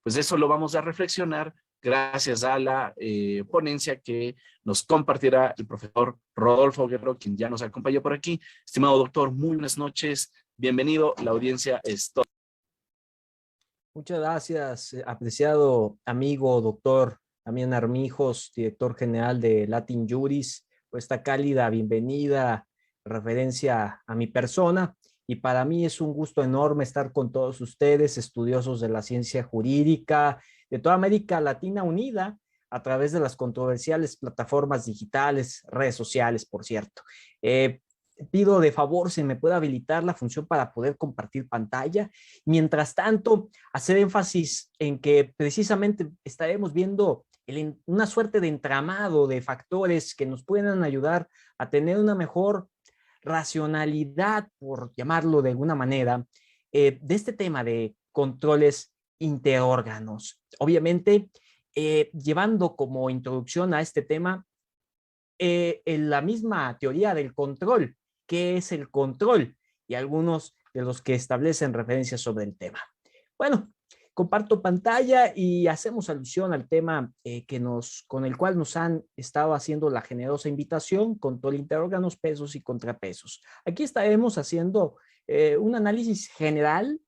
pues eso lo vamos a reflexionar gracias a la ponencia que nos compartirá el profesor Rodolfo Guerrero, quien ya nos acompañó por aquí. Estimado doctor, muy buenas noches. Bienvenido, la audiencia es toda. Muchas gracias, apreciado amigo doctor Damián Armijos, director general de Latin Juris, por esta cálida bienvenida, referencia a mi persona. Y para mí es un gusto enorme estar con todos ustedes, estudiosos de la ciencia jurídica de toda América Latina unida a través de las controversiales plataformas digitales, redes sociales, por cierto. Pido de favor si me puede habilitar la función para poder compartir pantalla. Mientras tanto, hacer énfasis en que precisamente estaremos viendo una suerte de entramado de factores que nos puedan ayudar a tener una mejor racionalidad, por llamarlo de alguna manera, de este tema de controles interórganos. Obviamente, llevando como introducción a este tema en la misma teoría del control. ¿Qué es el control? Y algunos de los que establecen referencias sobre el tema. Bueno, comparto pantalla y hacemos alusión al tema con el cual nos han estado haciendo la generosa invitación, control interórganos, pesos y contrapesos. Aquí estaremos haciendo un análisis general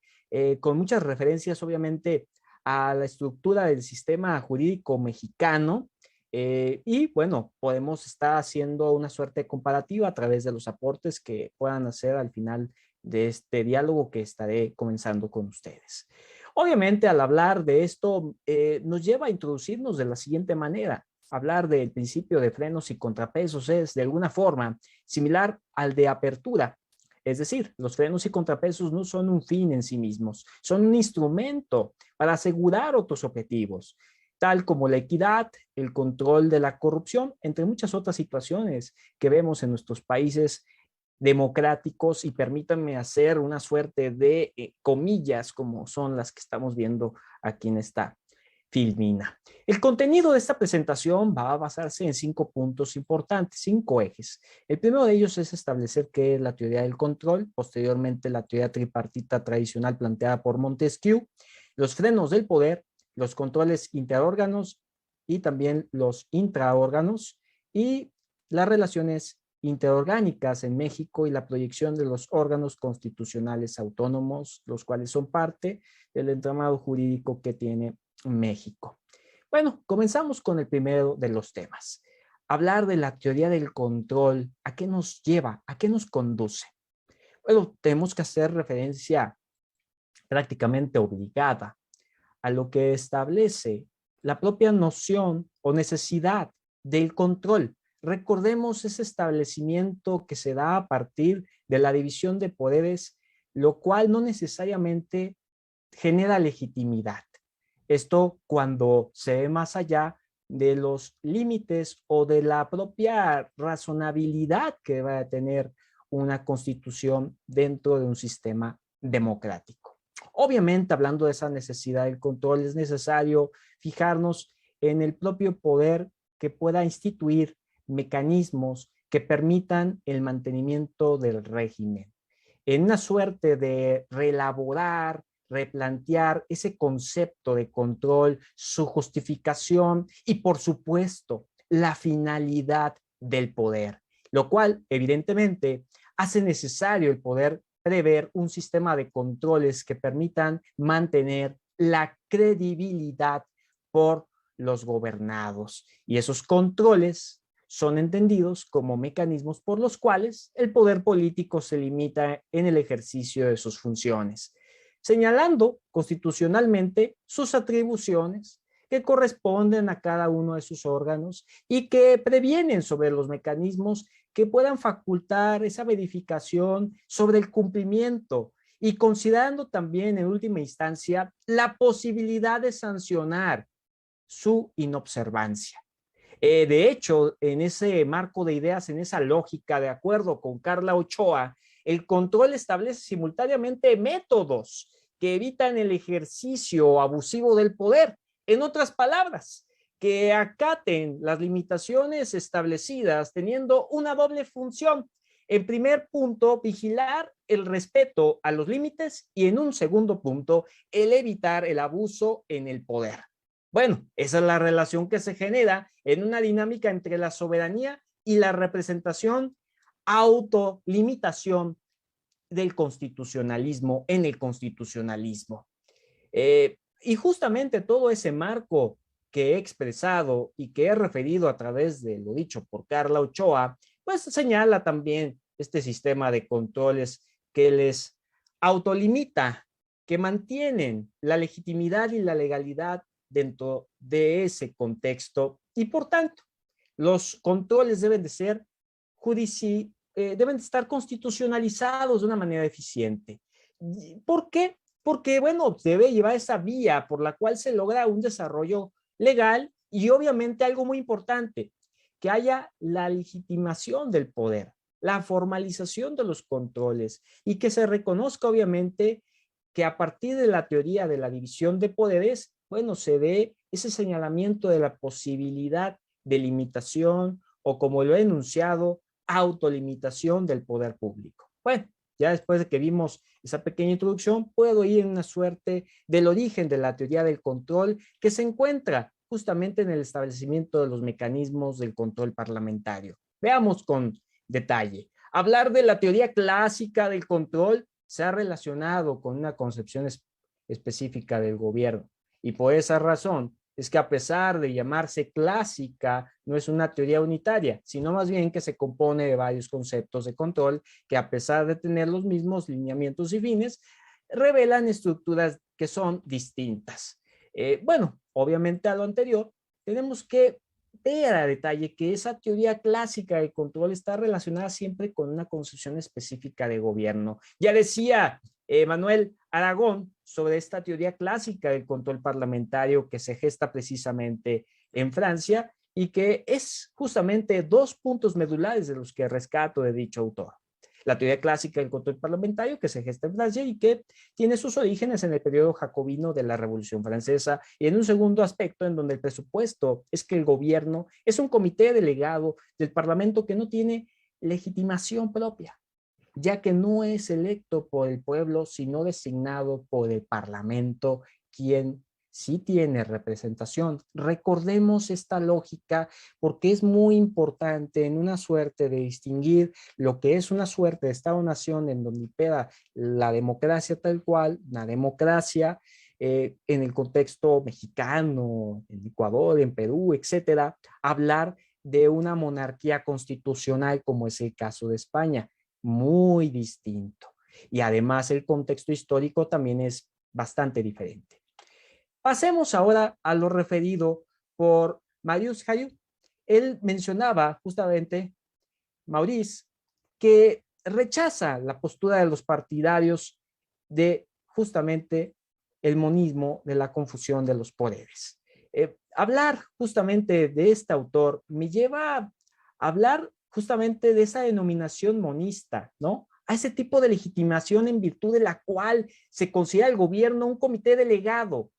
con muchas referencias, obviamente, a la estructura del sistema jurídico mexicano. Y bueno, podemos estar haciendo una suerte comparativa a través de los aportes que puedan hacer al final de este diálogo que estaré comenzando con ustedes. Obviamente, al hablar de esto, nos lleva a introducirnos de la siguiente manera. Hablar del principio de frenos y contrapesos es, de alguna forma, similar al de apertura. Es decir, los frenos y contrapesos no son un fin en sí mismos, son un instrumento para asegurar otros objetivos, tal como la equidad, el control de la corrupción, entre muchas otras situaciones que vemos en nuestros países democráticos, y permítanme hacer una suerte de comillas como son las que estamos viendo aquí en esta filmina. El contenido de esta presentación va a basarse en 5 puntos importantes, 5 ejes. El primero de ellos es establecer qué es la teoría del control, posteriormente la teoría tripartita tradicional planteada por Montesquieu, los frenos del poder, los controles interórganos y también los intraórganos, y las relaciones interorgánicas en México y la proyección de los órganos constitucionales autónomos, los cuales son parte del entramado jurídico que tiene México. Bueno, comenzamos con el primero de los temas. Hablar de la teoría del control, ¿a qué nos lleva? ¿A qué nos conduce? Bueno, tenemos que hacer referencia prácticamente obligada a lo que establece la propia noción o necesidad del control. Recordemos ese establecimiento que se da a partir de la división de poderes, lo cual no necesariamente genera legitimidad. Esto cuando se ve más allá de los límites o de la propia razonabilidad que va a tener una constitución dentro de un sistema democrático. Obviamente, hablando de esa necesidad del control, es necesario fijarnos en el propio poder que pueda instituir mecanismos que permitan el mantenimiento del régimen, en una suerte de reelaborar, replantear ese concepto de control, su justificación y, por supuesto, la finalidad del poder, lo cual evidentemente hace necesario el poder prever un sistema de controles que permitan mantener la credibilidad por los gobernados. Y esos controles son entendidos como mecanismos por los cuales el poder político se limita en el ejercicio de sus funciones, señalando constitucionalmente sus atribuciones que corresponden a cada uno de sus órganos y que previenen sobre los mecanismos que puedan facultar esa verificación sobre el cumplimiento, y considerando también en última instancia la posibilidad de sancionar su inobservancia. De hecho, en ese marco de ideas, en esa lógica, de acuerdo con Carla Ochoa, el control establece simultáneamente métodos que evitan el ejercicio abusivo del poder. En otras palabras, que acaten las limitaciones establecidas teniendo una doble función: En primer punto, vigilar el respeto a los límites y en un segundo punto, el evitar el abuso en el poder. Bueno, esa es la relación que se genera en una dinámica entre la soberanía y la representación, autolimitación del constitucionalismo en el constitucionalismo. Y justamente todo ese marco que he expresado y que he referido a través de lo dicho por Carla Ochoa, pues señala también este sistema de controles que les autolimita, que mantienen la legitimidad y la legalidad dentro de ese contexto y por tanto los controles deben de ser deben de estar constitucionalizados de una manera eficiente. ¿Por qué? Porque, bueno, debe llevar esa vía por la cual se logra un desarrollo legal y obviamente algo muy importante, que haya la legitimación del poder, la formalización de los controles y que se reconozca obviamente que a partir de la teoría de la división de poderes, bueno, se dé ese señalamiento de la posibilidad de limitación o como lo he enunciado, autolimitación del poder público. Bueno, ya después de que vimos esa pequeña introducción, puedo ir en una suerte del origen de la teoría del control que se encuentra justamente en el establecimiento de los mecanismos del control parlamentario. Veamos con detalle. Hablar de la teoría clásica del control se ha relacionado con una concepción específica del gobierno y por esa razón es que a pesar de llamarse clásica, no es una teoría unitaria, sino más bien que se compone de varios conceptos de control que a pesar de tener los mismos lineamientos y fines, revelan estructuras que son distintas. Bueno, obviamente a lo anterior, tenemos que ver a detalle que esa teoría clásica del control está relacionada siempre con una concepción específica de gobierno. Ya decía Manuel Aragón sobre esta teoría clásica del control parlamentario que se gesta precisamente en Francia y que es justamente dos puntos medulares de los que rescato de dicho autor. La teoría clásica del control parlamentario que se gesta en Francia y que tiene sus orígenes en el periodo jacobino de la Revolución Francesa y en un segundo aspecto en donde el presupuesto es que el gobierno es un comité delegado del Parlamento que no tiene legitimación propia, ya que no es electo por el pueblo, sino designado por el Parlamento, quien sí tiene representación. Recordemos esta lógica porque es muy importante en una suerte de distinguir lo que es una suerte de Estado-nación en donde impera la democracia tal cual, una democracia en el contexto mexicano, en Ecuador, en Perú, etcétera, hablar de una monarquía constitucional como es el caso de España, muy distinto. Y además el contexto histórico también es bastante diferente. Pasemos ahora a lo referido por Marius Hayut. Él mencionaba justamente, Maurice, que rechaza la postura de los partidarios de justamente el monismo de la confusión de los poderes. Hablar justamente de este autor me lleva a hablar justamente de esa denominación monista, ¿no? A ese tipo de legitimación en virtud de la cual se considera el gobierno un comité delegado,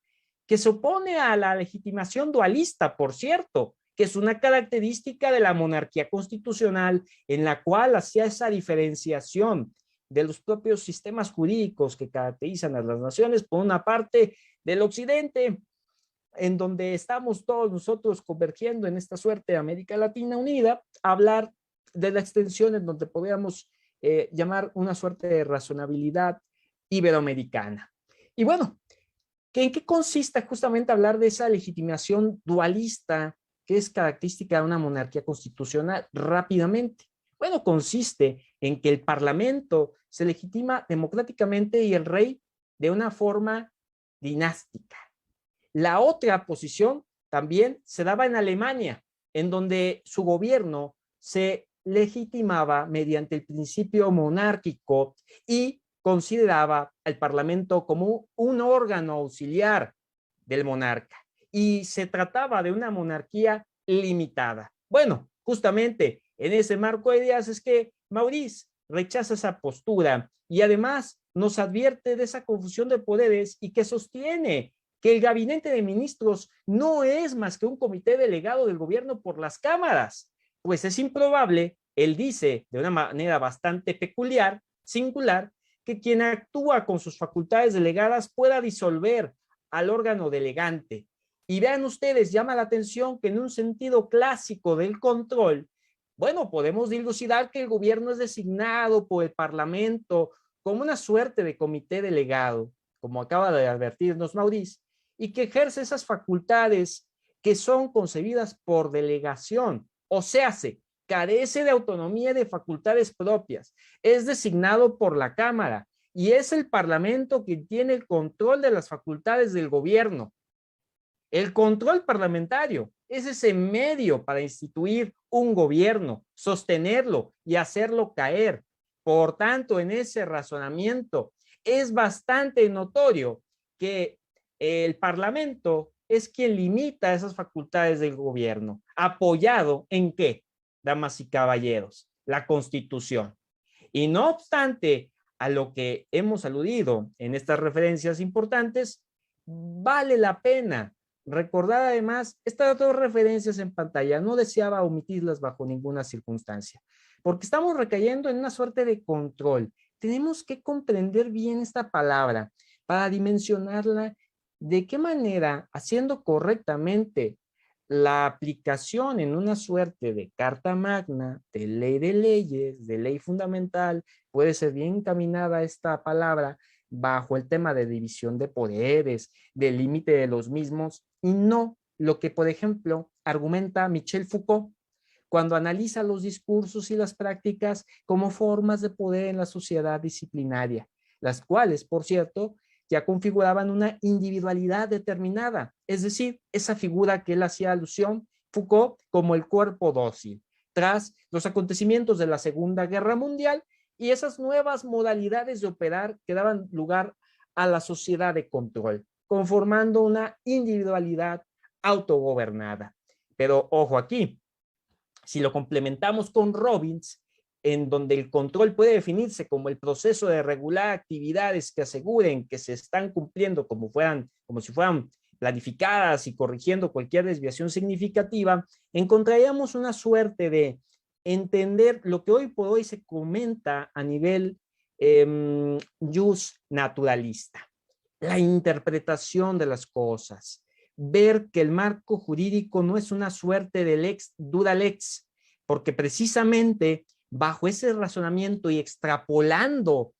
que se opone a la legitimación dualista, por cierto, que es una característica de la monarquía constitucional en la cual hacía esa diferenciación de los propios sistemas jurídicos que caracterizan a las naciones, por una parte del occidente, en donde estamos todos nosotros convergiendo en esta suerte de América Latina unida, a hablar de la extensión en donde podríamos llamar una suerte de razonabilidad iberoamericana. Y bueno, ¿en qué consiste justamente hablar de esa legitimación dualista que es característica de una monarquía constitucional? Rápidamente. Bueno, consiste en que el Parlamento se legitima democráticamente y el rey de una forma dinástica. La otra posición también se daba en Alemania, en donde su gobierno se legitimaba mediante el principio monárquico y consideraba al Parlamento como un órgano auxiliar del monarca y se trataba de una monarquía limitada. Bueno, justamente en ese marco de ideas es que Maurice rechaza esa postura y además nos advierte de esa confusión de poderes y que sostiene que el gabinete de ministros no es más que un comité delegado del gobierno por las cámaras, pues es improbable Él dice de una manera bastante peculiar, singular, que quien actúa con sus facultades delegadas pueda disolver al órgano delegante. Y vean ustedes, llama la atención que en un sentido clásico del control, bueno, podemos dilucidar que el gobierno es designado por el Parlamento como una suerte de comité delegado, como acaba de advertirnos Maurice, y que ejerce esas facultades que son concebidas por delegación, o sea, carece de autonomía y de facultades propias, es designado por la Cámara y es el Parlamento quien tiene el control de las facultades del gobierno. El control parlamentario es ese medio para instituir un gobierno, sostenerlo y hacerlo caer. Por tanto, en ese razonamiento es bastante notorio que el Parlamento es quien limita esas facultades del gobierno, apoyado en ¿qué? Damas y caballeros, la Constitución. Y no obstante a lo que hemos aludido en estas referencias importantes, vale la pena recordar además estas dos referencias en pantalla. No deseaba omitirlas bajo ninguna circunstancia, porque estamos recayendo en una suerte de control. Tenemos que comprender bien esta palabra para dimensionarla. ¿De qué manera, haciendo correctamente la aplicación en una suerte de carta magna, de ley de leyes, de ley fundamental, puede ser bien encaminada esta palabra bajo el tema de división de poderes, del límite de los mismos, y no lo que, por ejemplo, argumenta Michel Foucault cuando analiza los discursos y las prácticas como formas de poder en la sociedad disciplinaria, las cuales, por cierto, ya configuraban una individualidad determinada, es decir, esa figura que él hacía alusión, Foucault, como el cuerpo dócil, tras los acontecimientos de la Segunda Guerra Mundial y esas nuevas modalidades de operar que daban lugar a la sociedad de control, conformando una individualidad autogobernada. Pero ojo aquí, si lo complementamos con Robbins, en donde el control puede definirse como el proceso de regular actividades que aseguren que se están cumpliendo como si fueran planificadas y corrigiendo cualquier desviación significativa, encontraríamos una suerte de entender lo que hoy por hoy se comenta a nivel jus naturalista, la interpretación de las cosas, ver que el marco jurídico no es una suerte de lex dura lex, porque precisamente bajo ese razonamiento y extrapolando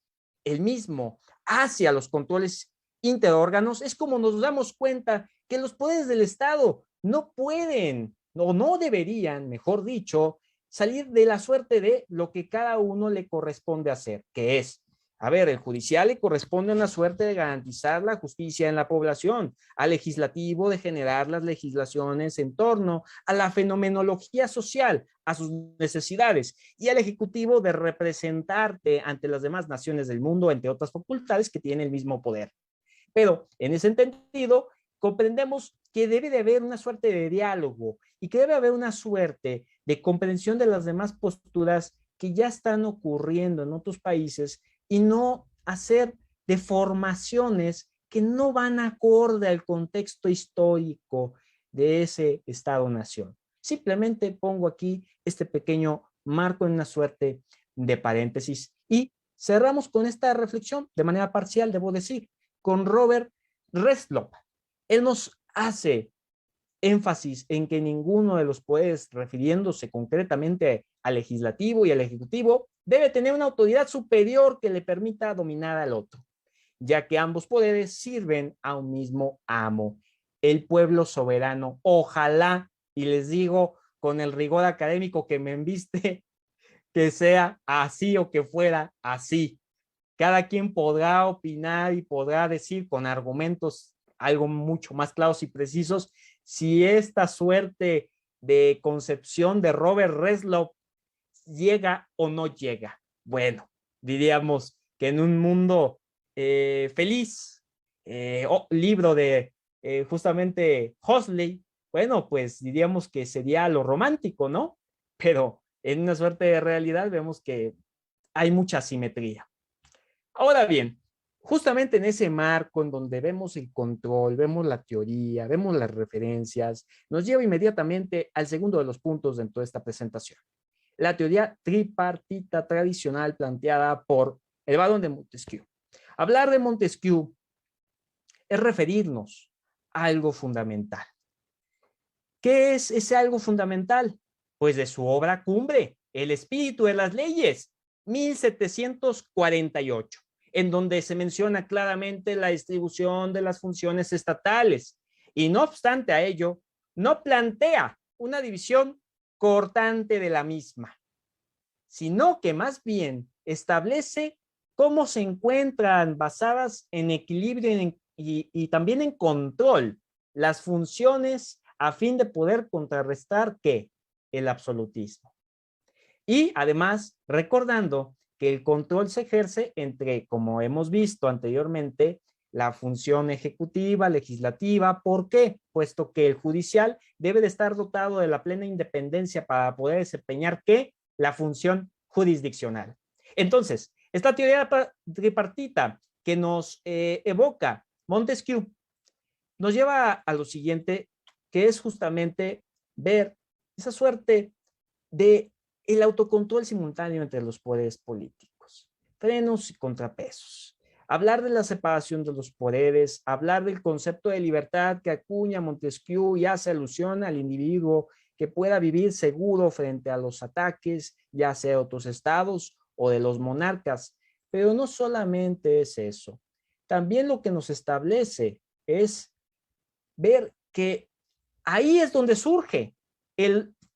el mismo hacia los controles interórganos, es como nos damos cuenta que los poderes del Estado no pueden, o no deberían, mejor dicho, salir de la suerte de lo que cada uno le corresponde hacer, que es, a ver, el judicial le corresponde una suerte de garantizar la justicia en la población, al legislativo de generar las legislaciones en torno a la fenomenología social, a sus necesidades, y al ejecutivo de representarte ante las demás naciones del mundo, entre otras facultades que tienen el mismo poder. Pero en ese entendido, comprendemos que debe de haber una suerte de diálogo y que debe haber una suerte de comprensión de las demás posturas que ya están ocurriendo en otros países y no hacer deformaciones que no van acorde al contexto histórico de ese Estado-nación. Simplemente pongo aquí este pequeño marco en una suerte de paréntesis y cerramos con esta reflexión de manera parcial, debo decir, con Robert Reslop. Él nos hace énfasis en que ninguno de los poderes, refiriéndose concretamente al legislativo y al ejecutivo, debe tener una autoridad superior que le permita dominar al otro, ya que ambos poderes sirven a un mismo amo, el pueblo soberano. Ojalá, y les digo con el rigor académico que me embiste, que sea así o que fuera así. Cada quien podrá opinar y podrá decir con argumentos algo mucho más claros y precisos si esta suerte de concepción de Robert Reslop llega o no llega. Bueno, diríamos que en un mundo feliz, libro de justamente Huxley, bueno, pues diríamos que sería lo romántico, ¿no? Pero en una suerte de realidad vemos que hay mucha asimetría. Ahora bien, justamente en ese marco en donde vemos el control, vemos la teoría, vemos las referencias, nos lleva inmediatamente al segundo de los puntos dentro de esta presentación. la teoría tripartita tradicional planteada por el barón de Montesquieu. Hablar de Montesquieu es referirnos a algo fundamental. ¿Qué es ese algo fundamental? Pues de su obra cumbre, El espíritu de las leyes, 1748, en donde se menciona claramente la distribución de las funciones estatales. Y no obstante a ello, no plantea una división cortante de la misma, sino que más bien establece cómo se encuentran basadas en equilibrio y también en control las funciones a fin de poder contrarrestar ¿qué? El absolutismo. Y además, recordando que el control se ejerce entre, como hemos visto anteriormente, la función ejecutiva, legislativa. ¿Por qué? Puesto que el judicial debe de estar dotado de la plena independencia para poder desempeñar ¿qué? La función jurisdiccional. Entonces, esta teoría tripartita que nos evoca Montesquieu nos lleva a lo siguiente, que es justamente ver esa suerte de el autocontrol simultáneo entre los poderes políticos, frenos y contrapesos. Hablar de la separación de los poderes, hablar del concepto de libertad que acuña Montesquieu y hace alusión al individuo que pueda vivir seguro frente a los ataques, ya sea de otros estados o de los monarcas. Pero no solamente es eso. También lo que nos establece es ver que ahí es donde surge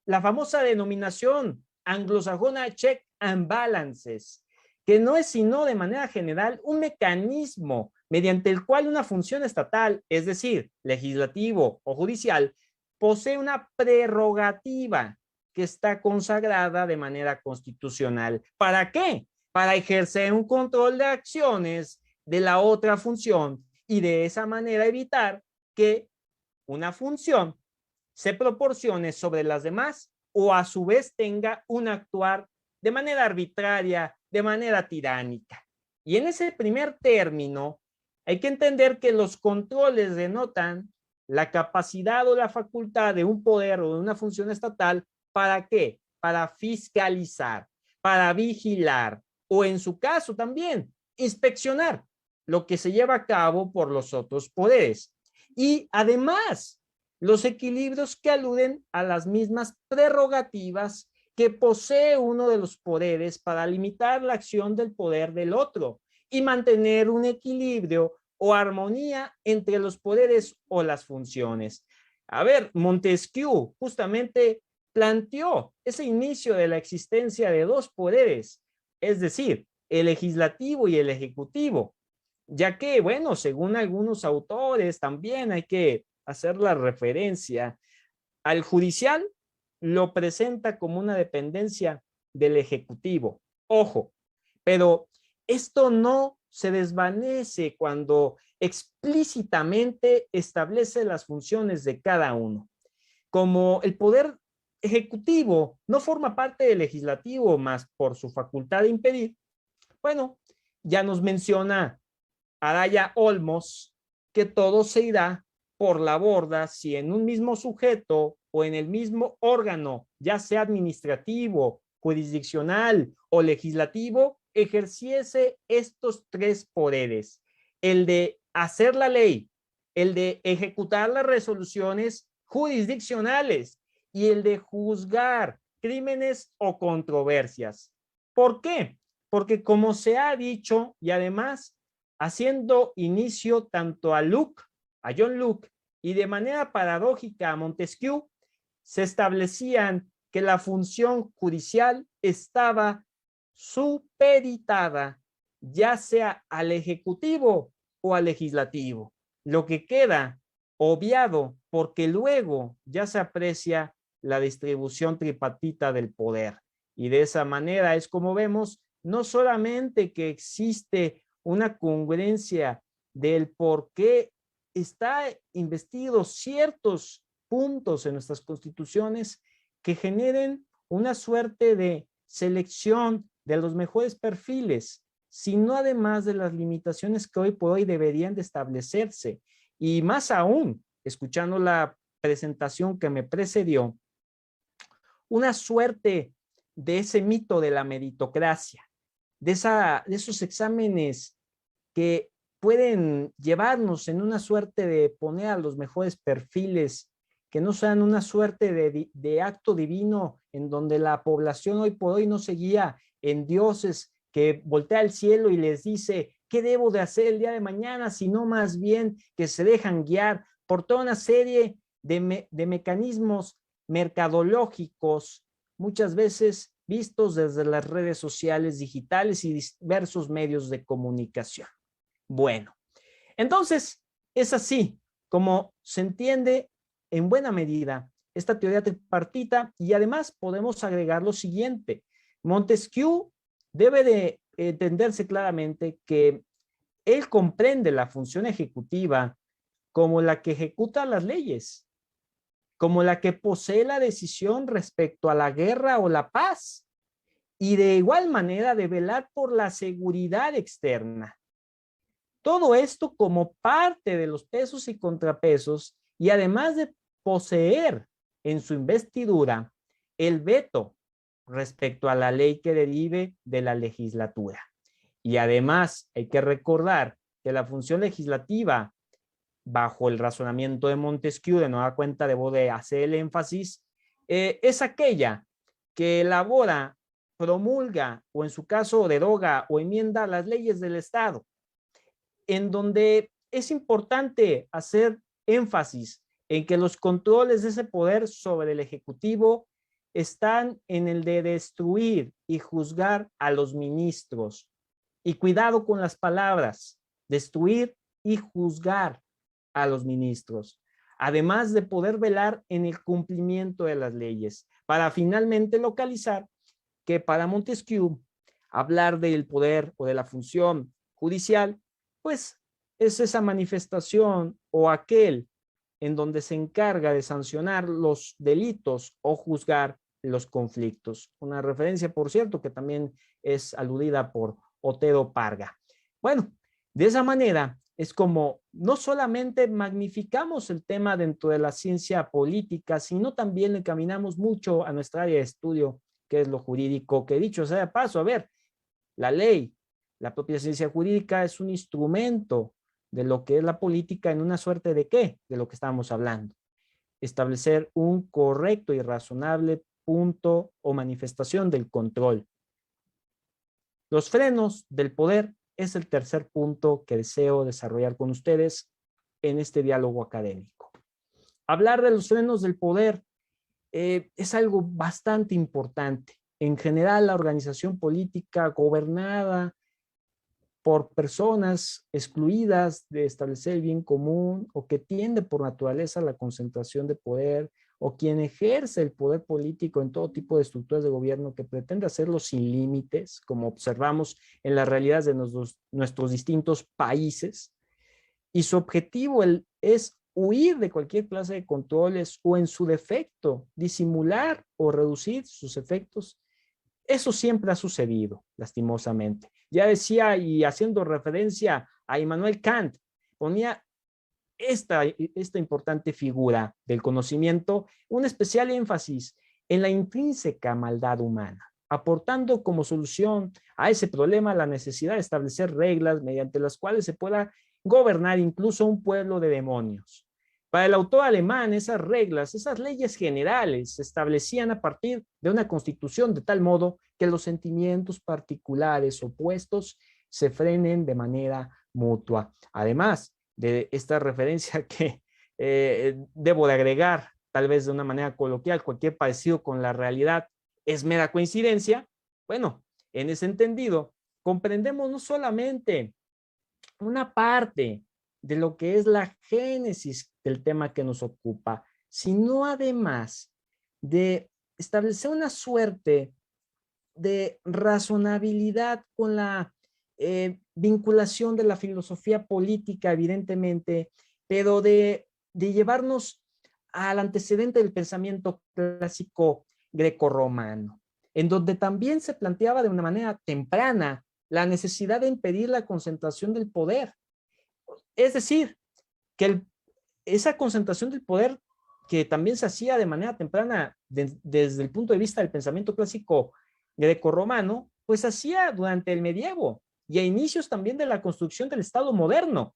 la famosa denominación anglosajona check and balances, que no es sino de manera general un mecanismo mediante el cual una función estatal, es decir, legislativo o judicial, posee una prerrogativa que está consagrada de manera constitucional. ¿Para qué? Para ejercer un control de acciones de la otra función y de esa manera evitar que una función se proporcione sobre las demás o a su vez tenga un actuar de manera arbitraria, de manera tiránica. Y en ese primer término hay que entender que los controles denotan la capacidad o la facultad de un poder o de una función estatal. ¿Para qué? Para fiscalizar, para vigilar o en su caso también inspeccionar lo que se lleva a cabo por los otros poderes. Y además, los equilibrios que aluden a las mismas prerrogativas que posee uno de los poderes para limitar la acción del poder del otro y mantener un equilibrio o armonía entre los poderes o las funciones. A ver, Montesquieu justamente planteó ese inicio de la existencia de dos poderes, es decir, el legislativo y el ejecutivo, ya que, bueno, según algunos autores también hay que hacer la referencia al judicial, lo presenta como una dependencia del ejecutivo. Ojo, pero esto no se desvanece cuando explícitamente establece las funciones de cada uno. Como el poder ejecutivo no forma parte del legislativo más por su facultad de impedir, bueno, ya nos menciona Araya Olmos que todo se irá por la borda si en un mismo sujeto o en el mismo órgano, ya sea administrativo, jurisdiccional o legislativo, ejerciese estos tres poderes: el de hacer la ley, el de ejecutar las resoluciones jurisdiccionales y el de juzgar crímenes o controversias. ¿Por qué? Porque como se ha dicho y además haciendo inicio tanto a John Locke y de manera paradójica a Montesquieu, se establecían que la función judicial estaba supeditada ya sea al ejecutivo o al legislativo, lo que queda obviado porque luego ya se aprecia la distribución tripartita del poder. Y de esa manera es como vemos no solamente que existe una congruencia del por qué está investidos ciertos puntos en nuestras constituciones que generen una suerte de selección de los mejores perfiles, sino además de las limitaciones que hoy por hoy deberían de establecerse. Y más aún, escuchando la presentación que me precedió, una suerte de ese mito de la meritocracia, de esos exámenes que pueden llevarnos en una suerte de poner a los mejores perfiles, que no sean una suerte de acto divino en donde la población hoy por hoy no se guía en dioses que voltea al cielo y les dice qué debo de hacer el día de mañana, sino más bien que se dejan guiar por toda una serie de mecanismos mercadológicos, muchas veces vistos desde las redes sociales digitales y diversos medios de comunicación. Bueno, entonces es así como se entiende en buena medida esta teoría tripartita, y además podemos agregar lo siguiente: Montesquieu debe de entenderse claramente que él comprende la función ejecutiva como la que ejecuta las leyes, como la que posee la decisión respecto a la guerra o la paz, y de igual manera de velar por la seguridad externa. Todo esto como parte de los pesos y contrapesos, y además de poseer en su investidura el veto respecto a la ley que derive de la legislatura. Y además hay que recordar que la función legislativa, bajo el razonamiento de Montesquieu, de nueva cuenta debo de hacer el énfasis, es aquella que elabora, promulga o en su caso deroga o enmienda las leyes del Estado, en donde es importante hacer énfasis en que los controles de ese poder sobre el Ejecutivo están en el de destruir y juzgar a los ministros. Y cuidado con las palabras, destruir y juzgar a los ministros, además de poder velar en el cumplimiento de las leyes, para finalmente localizar que para Montesquieu hablar del poder o de la función judicial, pues es esa manifestación o aquel en donde se encarga de sancionar los delitos o juzgar los conflictos. Una referencia, por cierto, que también es aludida por Otero Parga. Bueno, de esa manera es como no solamente magnificamos el tema dentro de la ciencia política, sino también le encaminamos mucho a nuestra área de estudio, que es lo jurídico, que dicho sea de paso, a ver, la ley, la propia ciencia jurídica es un instrumento de lo que es la política en una suerte de ¿qué? De lo que estamos hablando. Establecer un correcto y razonable punto o manifestación del control. Los frenos del poder es el tercer punto que deseo desarrollar con ustedes en este diálogo académico. Hablar de los frenos del poder es algo bastante importante. En general, la organización política gobernada por personas excluidas de establecer el bien común, o que tiende por naturaleza a la concentración de poder, o quien ejerce el poder político en todo tipo de estructuras de gobierno que pretende hacerlo sin límites, como observamos en las realidades de nuestros distintos países, y su objetivo es huir de cualquier clase de controles o, en su defecto, disimular o reducir sus efectos. Eso siempre ha sucedido, lastimosamente. Ya decía, y haciendo referencia a Immanuel Kant, ponía esta importante figura del conocimiento un especial énfasis en la intrínseca maldad humana, aportando como solución a ese problema la necesidad de establecer reglas mediante las cuales se pueda gobernar incluso un pueblo de demonios. Para el autor alemán, esas reglas, esas leyes generales se establecían a partir de una constitución de tal modo que los sentimientos particulares opuestos se frenen de manera mutua. Además de esta referencia que debo de agregar, tal vez de una manera coloquial, cualquier parecido con la realidad es mera coincidencia. Bueno, en ese entendido, comprendemos no solamente una parte de lo que es la génesis del tema que nos ocupa, sino además de establecer una suerte de razonabilidad con la vinculación de la filosofía política, evidentemente, pero de llevarnos al antecedente del pensamiento clásico grecorromano, en donde también se planteaba de una manera temprana la necesidad de impedir la concentración del poder. Es decir, que esa concentración del poder, que también se hacía de manera temprana desde el punto de vista del pensamiento clásico grecorromano, pues hacía durante el medievo y a inicios también de la construcción del Estado moderno.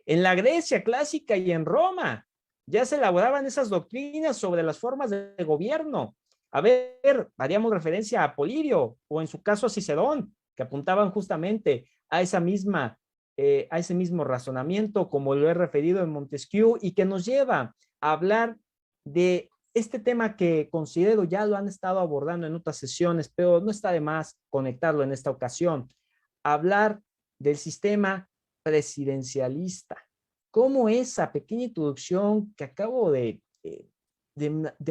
En la Grecia clásica y en Roma ya se elaboraban esas doctrinas sobre las formas de gobierno. A ver, haríamos referencia a Polirio o en su caso a Cicerón, que apuntaban justamente a esa misma, a ese mismo razonamiento, como lo he referido en Montesquieu, y que nos lleva a hablar de este tema que considero ya lo han estado abordando en otras sesiones, pero no está de más conectarlo en esta ocasión. Hablar del sistema presidencialista. Cómo esa pequeña introducción que acabo de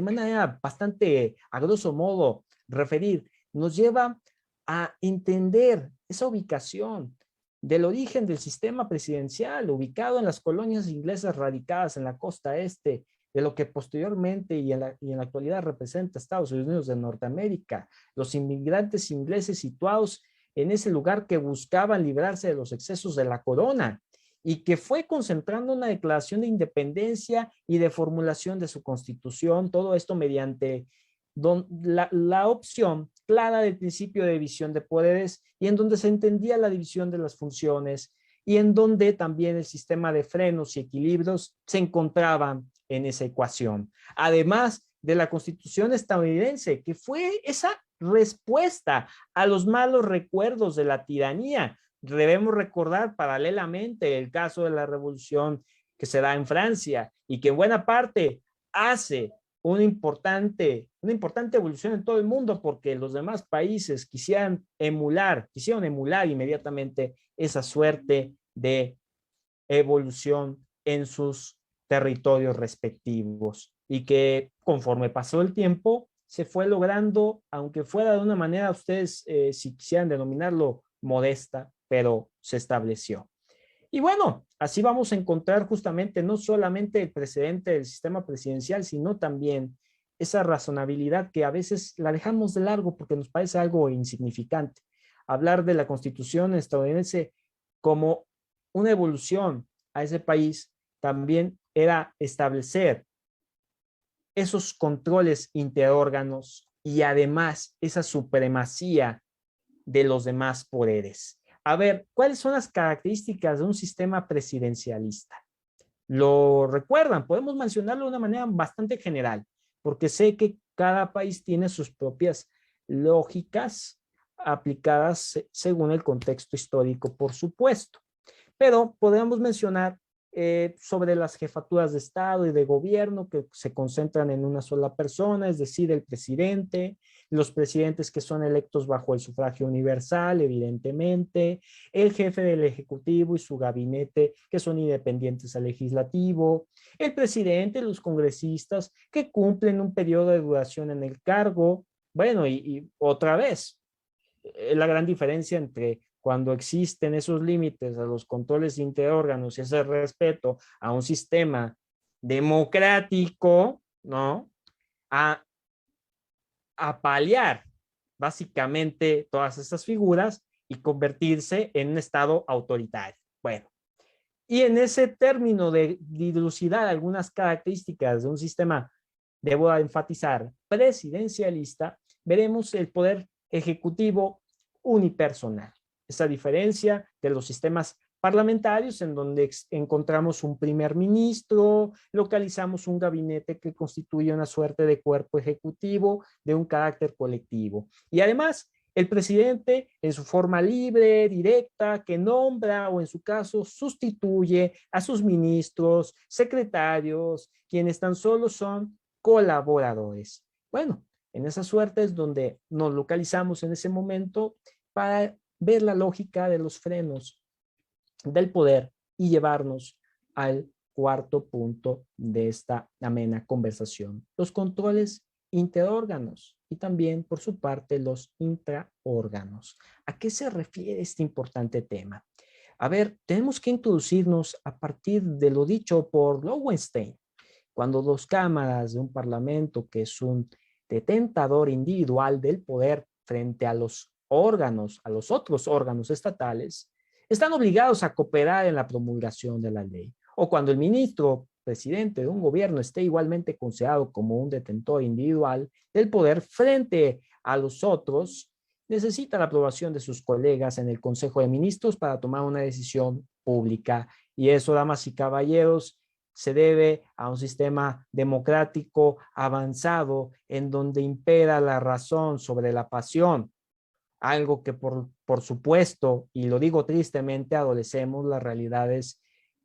manera bastante a grosso modo referir, nos lleva a entender esa ubicación del origen del sistema presidencial ubicado en las colonias inglesas radicadas en la costa este, de lo que posteriormente y en la actualidad representa Estados Unidos de Norteamérica, los inmigrantes ingleses situados en ese lugar que buscaban librarse de los excesos de la corona y que fue concentrando una declaración de independencia y de formulación de su constitución, todo esto mediante la opción clara del principio de división de poderes y en donde se entendía la división de las funciones y en donde también el sistema de frenos y equilibrios se encontraban en esa ecuación. Además de la Constitución estadounidense, que fue esa respuesta a los malos recuerdos de la tiranía. Debemos recordar paralelamente el caso de la revolución que se da en Francia y que en buena parte hace una importante evolución en todo el mundo porque los demás países quisieron emular inmediatamente esa suerte de evolución en sus territorios respectivos y que conforme pasó el tiempo se fue logrando, aunque fuera de una manera, ustedes si quisieran denominarlo modesta, pero se estableció. Y bueno, así vamos a encontrar justamente no solamente el precedente del sistema presidencial, sino también esa razonabilidad que a veces la dejamos de largo porque nos parece algo insignificante. Hablar de la Constitución estadounidense como una evolución a ese país también era establecer esos controles interórganos y además esa supremacía de los demás poderes. A ver, ¿cuáles son las características de un sistema presidencialista? ¿Lo recuerdan? Podemos mencionarlo de una manera bastante general, porque sé que cada país tiene sus propias lógicas aplicadas según el contexto histórico, por supuesto. Pero podemos mencionar sobre las jefaturas de Estado y de gobierno que se concentran en una sola persona, es decir, el presidente, los presidentes que son electos bajo el sufragio universal, evidentemente, el jefe del Ejecutivo y su gabinete que son independientes al legislativo, el presidente, los congresistas que cumplen un periodo de duración en el cargo. Bueno, y otra vez, la gran diferencia entre cuando existen esos límites a los controles interórganos y ese respeto a un sistema democrático, ¿no? A paliar básicamente todas estas figuras y convertirse en un Estado autoritario. Bueno, y en ese término de dilucidar algunas características de un sistema, debo enfatizar, presidencialista, veremos el poder ejecutivo unipersonal. Esa diferencia de los sistemas parlamentarios en donde encontramos un primer ministro, localizamos un gabinete que constituye una suerte de cuerpo ejecutivo de un carácter colectivo. Y además, el presidente en su forma libre, directa, que nombra o en su caso sustituye a sus ministros, secretarios, quienes tan solo son colaboradores. Bueno, en esa suerte es donde nos localizamos en ese momento para ver la lógica de los frenos del poder y llevarnos al cuarto punto de esta amena conversación. Los controles interórganos y también, por su parte, los intraórganos. ¿A qué se refiere este importante tema? A ver, tenemos que introducirnos a partir de lo dicho por Lowenstein, cuando dos cámaras de un parlamento que es un detentador individual del poder frente a los órganos, a los otros órganos estatales, están obligados a cooperar en la promulgación de la ley. O cuando el ministro, presidente de un gobierno, esté igualmente considerado como un detentor individual del poder frente a los otros, necesita la aprobación de sus colegas en el Consejo de Ministros para tomar una decisión pública. Y eso, damas y caballeros, se debe a un sistema democrático avanzado en donde impera la razón sobre la pasión, algo que por supuesto, y lo digo tristemente, adolecemos las realidades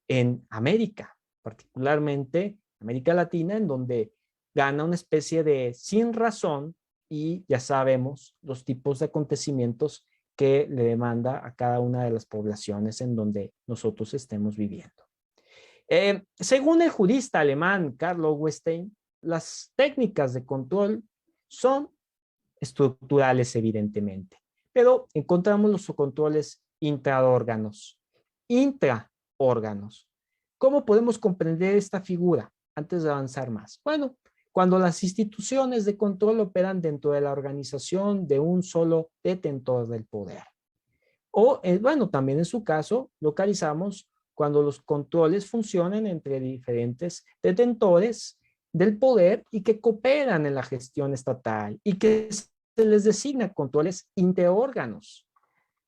en América, particularmente América Latina, en donde gana una especie de sin razón y ya sabemos los tipos de acontecimientos que le demanda a cada una de las poblaciones en donde nosotros estemos viviendo. Según el jurista alemán Karl Lowenstein, las técnicas de control son estructurales, evidentemente, pero encontramos los controles intraórganos. Intraórganos. ¿Cómo podemos comprender esta figura antes de avanzar más? Bueno, cuando las instituciones de control operan dentro de la organización de un solo detentor del poder. O, bueno, también en su caso, localizamos cuando los controles funcionan entre diferentes detentores del poder y que cooperan en la gestión estatal y que se les designa controles interórganos.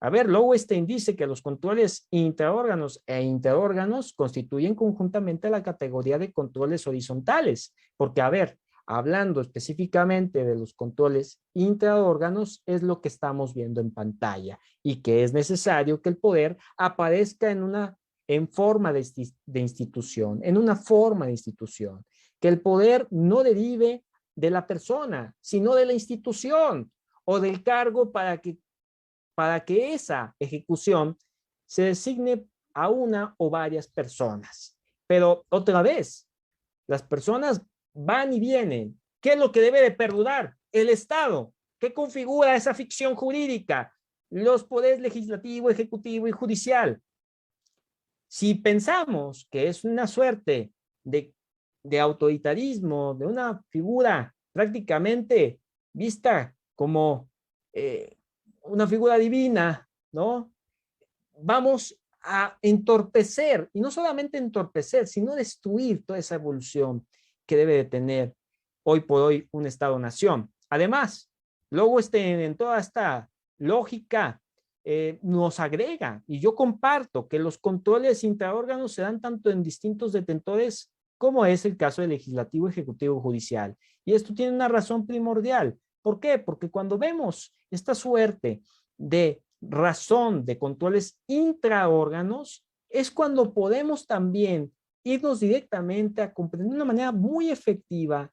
A ver, Lowenstein dice que los controles intraórganos e interórganos constituyen conjuntamente la categoría de controles horizontales, porque, a ver, hablando específicamente de los controles intraórganos, es lo que estamos viendo en pantalla y que es necesario que el poder aparezca en forma de institución, en una forma de institución, que el poder no derive de la persona, sino de la institución o del cargo para que esa ejecución se designe a una o varias personas. Pero otra vez, las personas van y vienen. ¿Qué es lo que debe de perdurar? El Estado. ¿Qué configura esa ficción jurídica? Los poderes legislativo, ejecutivo y judicial. Si pensamos que es una suerte de autoritarismo, de una figura prácticamente vista como una figura divina, ¿no? Vamos a entorpecer, y no solamente entorpecer, sino destruir toda esa evolución que debe de tener hoy por hoy un Estado-nación. Además, luego en toda esta lógica nos agrega, y yo comparto, que los controles intraórganos se dan tanto en distintos detentores como es el caso del legislativo, ejecutivo, judicial. Y esto tiene una razón primordial. ¿Por qué? Porque cuando vemos esta suerte de razón de controles intraórganos, es cuando podemos también irnos directamente a comprender de una manera muy efectiva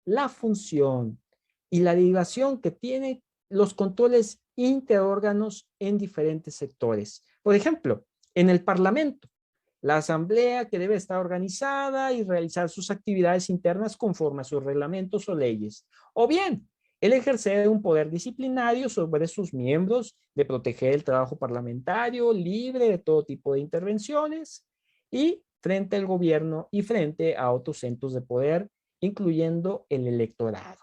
la función y la derivación que tienen los controles interórganos en diferentes sectores. Por ejemplo, en el Parlamento, la asamblea que debe estar organizada y realizar sus actividades internas conforme a sus reglamentos o leyes. O bien, el ejercer un poder disciplinario sobre sus miembros, de proteger el trabajo parlamentario libre de todo tipo de intervenciones y frente al gobierno y frente a otros centros de poder, incluyendo el electorado.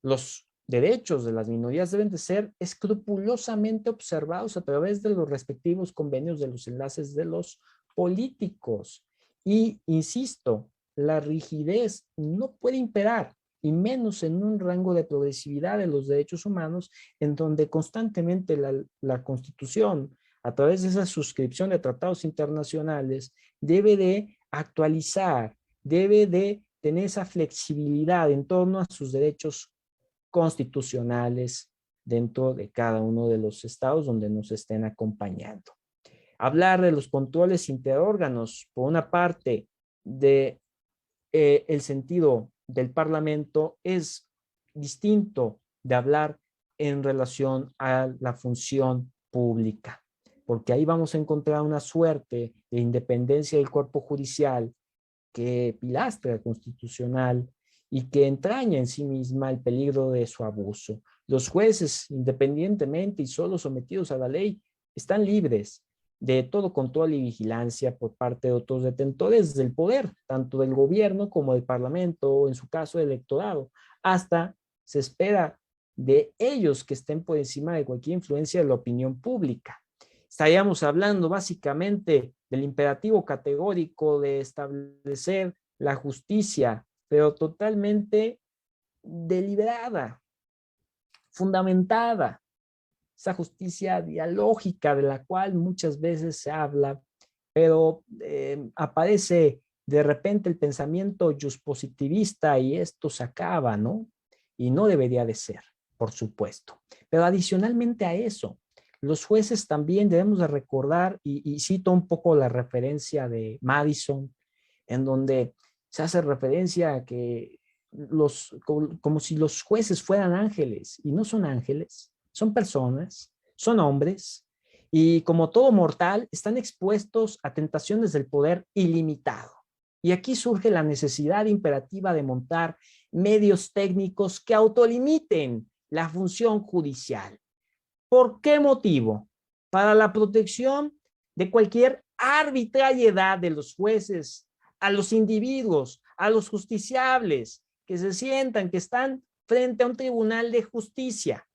Los derechos de las minorías deben de ser escrupulosamente observados a través de los respectivos convenios de los enlaces de los políticos. Y, insisto, la rigidez no puede imperar, y menos en un rango de progresividad de los derechos humanos, en donde constantemente la Constitución, a través de esa suscripción de tratados internacionales, debe de actualizar, debe de tener esa flexibilidad en torno a sus derechos constitucionales dentro de cada uno de los estados donde nos estén acompañando. Hablar de los controles interórganos, por una parte, de el sentido del Parlamento es distinto de hablar en relación a la función pública, porque ahí vamos a encontrar una suerte de independencia del cuerpo judicial que pilastra constitucional y que entraña en sí misma el peligro de su abuso. Los jueces, independientemente y solo sometidos a la ley, están libres de todo control y vigilancia por parte de otros detentores del poder, tanto del gobierno como del parlamento, o en su caso del electorado. Hasta se espera de ellos que estén por encima de cualquier influencia de la opinión pública. Estaríamos hablando básicamente del imperativo categórico de establecer la justicia, pero totalmente deliberada, fundamentada esa justicia dialógica de la cual muchas veces se habla, pero aparece de repente el pensamiento juspositivista y esto se acaba, ¿no? Y no debería de ser, por supuesto. Pero adicionalmente a eso, los jueces también debemos de recordar, y cito un poco la referencia de Madison, en donde se hace referencia a que como si los jueces fueran ángeles, y no son ángeles, son personas, son hombres, y como todo mortal, están expuestos a tentaciones del poder ilimitado. Y aquí surge la necesidad imperativa de montar medios técnicos que autolimiten la función judicial. ¿Por qué motivo? Para la protección de cualquier arbitrariedad de los jueces a los individuos, a los justiciables, que se sientan que están frente a un tribunal de justicia.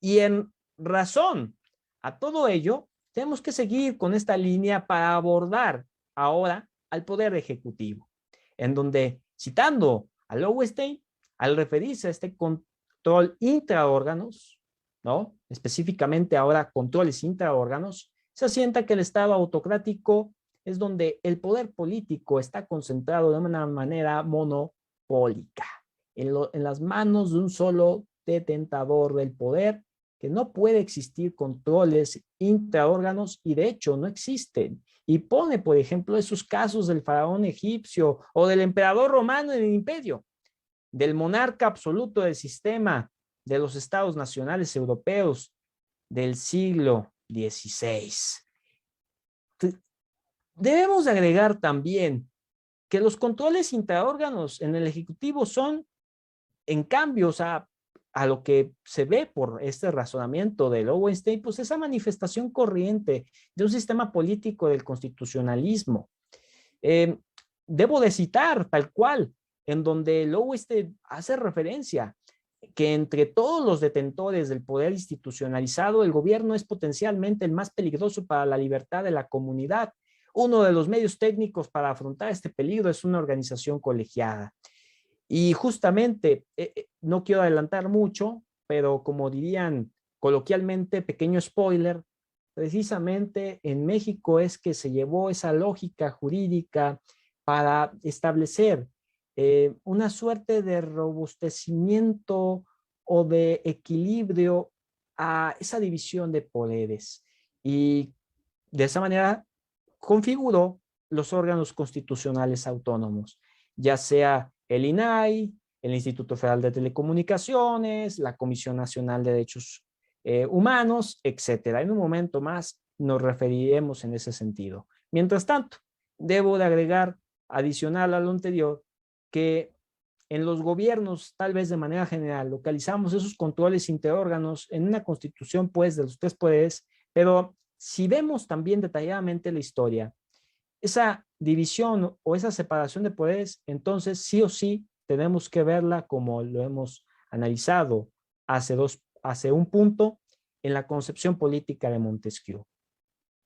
Y en razón a todo ello, tenemos que seguir con esta línea para abordar ahora al Poder Ejecutivo, en donde, citando a Lowenstein, al referirse a este control intraórganos, ¿no? Específicamente ahora controles intraórganos, se asienta que el Estado autocrático es donde el poder político está concentrado de una manera monopólica, en las manos de un solo detentador del poder, que no puede existir controles intraórganos y de hecho no existen. Y pone, por ejemplo, esos casos del faraón egipcio o del emperador romano en el imperio, del monarca absoluto del sistema de los estados nacionales europeos del siglo XVI. Debemos agregar también que los controles intraórganos en el Ejecutivo son, en cambio, o sea, a lo que se ve por este razonamiento de Lowenstein, pues esa manifestación corriente de un sistema político del constitucionalismo. Debo de citar tal cual, en donde Lowenstein hace referencia que entre todos los detentores del poder institucionalizado, el gobierno es potencialmente el más peligroso para la libertad de la comunidad. Uno de los medios técnicos para afrontar este peligro es una organización colegiada. Y justamente, no quiero adelantar mucho, pero como dirían coloquialmente, pequeño spoiler, precisamente en México es que se llevó esa lógica jurídica para establecer una suerte de robustecimiento o de equilibrio a esa división de poderes. Y de esa manera configuró los órganos constitucionales autónomos, ya sea el INAI, el Instituto Federal de Telecomunicaciones, la Comisión Nacional de Derechos Humanos, etcétera. En un momento más nos referiremos en ese sentido. Mientras tanto, debo de agregar, adicional a lo anterior, que en los gobiernos, tal vez de manera general, localizamos esos controles interórganos en una constitución, pues, de los tres poderes, pero si vemos también detalladamente la historia, esa división o esa separación de poderes, entonces sí o sí tenemos que verla como lo hemos analizado hace un punto en la concepción política de Montesquieu.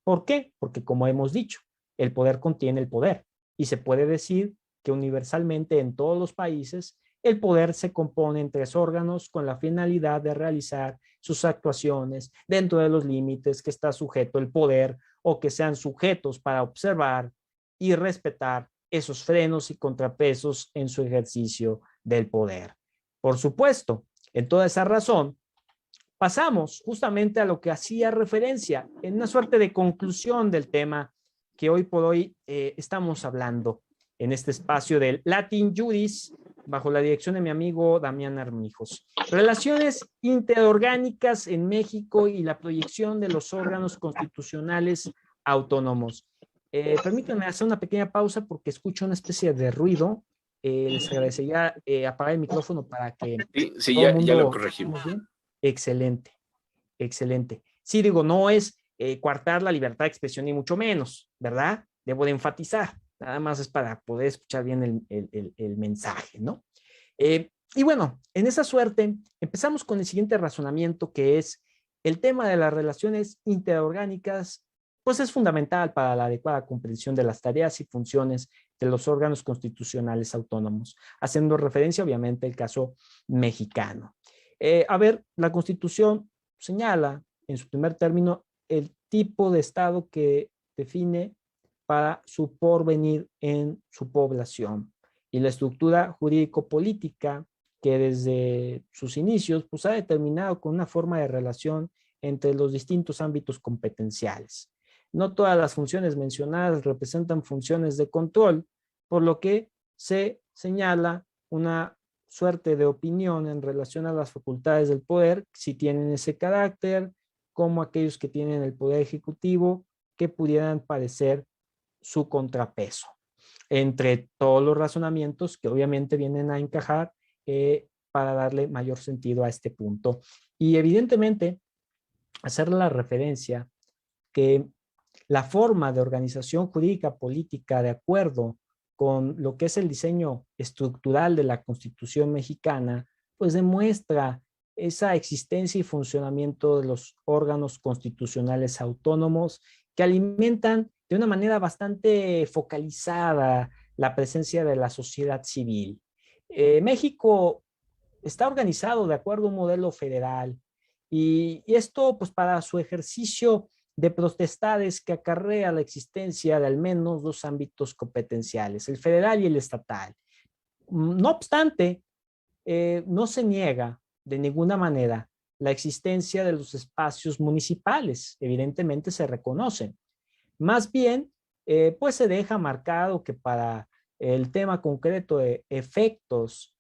¿Por qué? Porque como hemos dicho, el poder contiene el poder y se puede decir que universalmente en todos los países el poder se compone en tres órganos con la finalidad de realizar sus actuaciones dentro de los límites que está sujeto el poder o que sean sujetos para observar y respetar esos frenos y contrapesos en su ejercicio del poder. Por supuesto, en toda esa razón, pasamos justamente a lo que hacía referencia en una suerte de conclusión del tema que hoy por hoy estamos hablando en este espacio del Latin Juris, bajo la dirección de mi amigo Damián Armijos. Relaciones interorgánicas en México y la proyección de los órganos constitucionales autónomos. Permítanme hacer una pequeña pausa porque escucho una especie de ruido. Les agradecería apagar el micrófono para que sí, todo el mundo... ya lo corregimos. Bien. Excelente, excelente. Sí, digo, no es coartar la libertad de expresión ni mucho menos, ¿verdad? Debo de enfatizar. Nada más es para poder escuchar bien el mensaje, ¿no? Y bueno, en esa suerte empezamos con el siguiente razonamiento, que es el tema de las relaciones interorgánicas, pues es fundamental para la adecuada comprensión de las tareas y funciones de los órganos constitucionales autónomos, haciendo referencia obviamente al caso mexicano. A ver, la Constitución señala en su primer término el tipo de Estado que define para su porvenir en su población y la estructura jurídico-política que desde sus inicios pues, ha determinado con una forma de relación entre los distintos ámbitos competenciales. No todas las funciones mencionadas representan funciones de control, por lo que se señala una suerte de opinión en relación a las facultades del poder, si tienen ese carácter, como aquellos que tienen el poder ejecutivo, que pudieran parecer su contrapeso. Entre todos los razonamientos que obviamente vienen a encajar para darle mayor sentido a este punto. Y evidentemente, hacer la referencia que la forma de organización jurídica política de acuerdo con lo que es el diseño estructural de la Constitución mexicana, pues demuestra esa existencia y funcionamiento de los órganos constitucionales autónomos que alimentan de una manera bastante focalizada la presencia de la sociedad civil. México está organizado de acuerdo a un modelo federal y esto pues para su ejercicio de potestades que acarrea la existencia de al menos dos ámbitos competenciales, el federal y el estatal. No obstante, no se niega de ninguna manera la existencia de los espacios municipales, evidentemente se reconocen. Más bien, pues se deja marcado que para el tema concreto de efectos,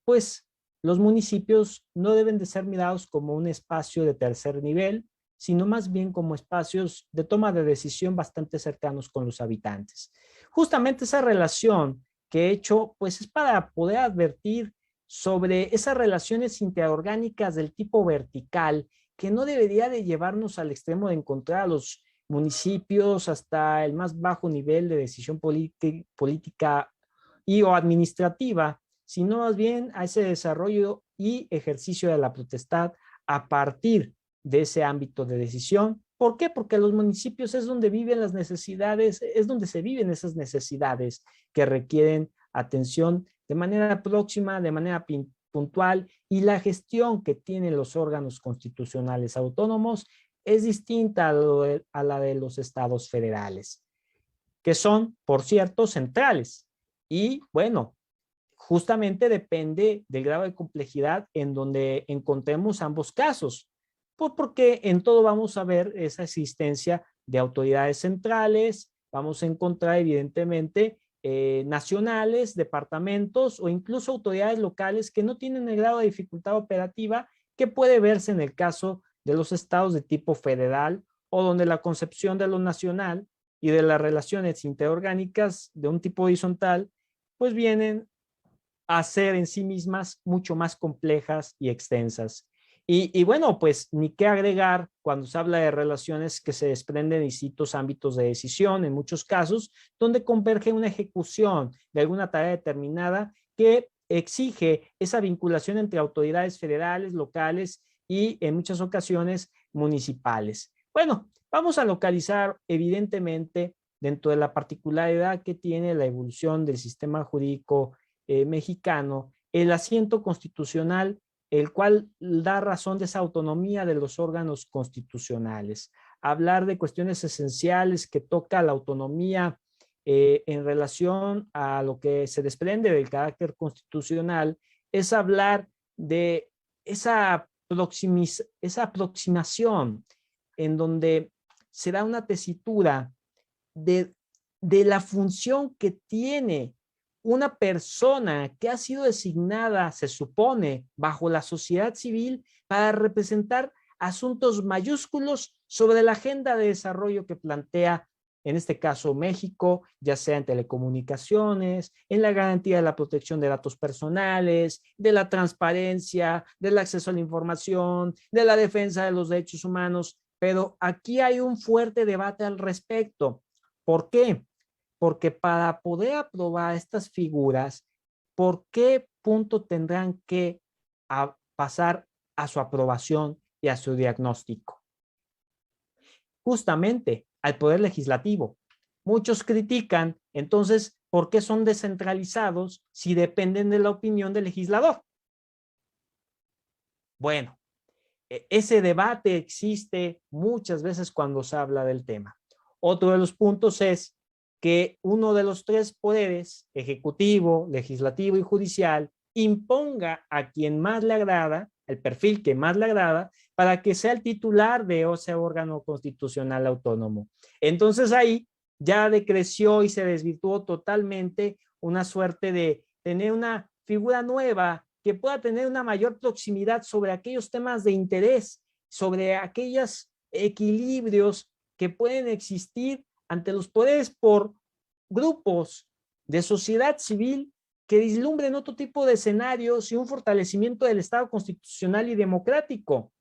pues los municipios no deben de ser mirados como un espacio de tercer nivel, sino más bien como espacios de toma de decisión bastante cercanos con los habitantes. Justamente esa relación que he hecho, pues es para poder advertir sobre esas relaciones interorgánicas del tipo vertical, que no debería de llevarnos al extremo de encontrar a los municipios hasta el más bajo nivel de decisión política y o administrativa, sino más bien a ese desarrollo y ejercicio de la potestad a partir de ese ámbito de decisión. ¿Por qué? Porque los municipios es donde viven las necesidades, es donde se viven esas necesidades que requieren atención de manera próxima, de manera puntual, y la gestión que tienen los órganos constitucionales autónomos es distinta a la de los estados federales, que son, por cierto, centrales. Y bueno, justamente depende del grado de complejidad en donde encontremos ambos casos, porque en todo vamos a ver esa existencia de autoridades centrales, vamos a encontrar evidentemente nacionales, departamentos o incluso autoridades locales que no tienen el grado de dificultad operativa que puede verse en el caso de los estados de tipo federal o donde la concepción de lo nacional y de las relaciones interorgánicas de un tipo horizontal pues vienen a ser en sí mismas mucho más complejas y extensas. Y bueno, pues ni qué agregar cuando se habla de relaciones que se desprenden de distintos ámbitos de decisión, en muchos casos, donde converge una ejecución de alguna tarea determinada que exige esa vinculación entre autoridades federales, locales y en muchas ocasiones municipales. Bueno, vamos a localizar evidentemente dentro de la particularidad que tiene la evolución del sistema jurídico mexicano, el asiento constitucional, el cual da razón de esa autonomía de los órganos constitucionales. Hablar de cuestiones esenciales que toca la autonomía en relación a lo que se desprende del carácter constitucional es hablar de esa aproximación en donde se da una tesitura de la función que tiene una persona que ha sido designada, se supone, bajo la sociedad civil para representar asuntos mayúsculos sobre la agenda de desarrollo que plantea, en este caso, México, ya sea en telecomunicaciones, en la garantía de la protección de datos personales, de la transparencia, del acceso a la información, de la defensa de los derechos humanos. Pero aquí hay un fuerte debate al respecto. ¿Por qué? Porque para poder aprobar estas figuras, ¿por qué punto tendrán que pasar a su aprobación y a su diagnóstico? Justamente al Poder Legislativo. Muchos critican, entonces, ¿por qué son descentralizados si dependen de la opinión del legislador? Bueno, ese debate existe muchas veces cuando se habla del tema. Otro de los puntos es que uno de los tres poderes, ejecutivo, legislativo y judicial, imponga a quien más le agrada, el perfil que más le agrada, para que sea el titular de ese órgano constitucional autónomo. Entonces ahí ya decreció y se desvirtuó totalmente una suerte de tener una figura nueva que pueda tener una mayor proximidad sobre aquellos temas de interés, sobre aquellos equilibrios que pueden existir ante los poderes por grupos de sociedad civil que vislumbren otro tipo de escenarios y un fortalecimiento del Estado constitucional y democrático,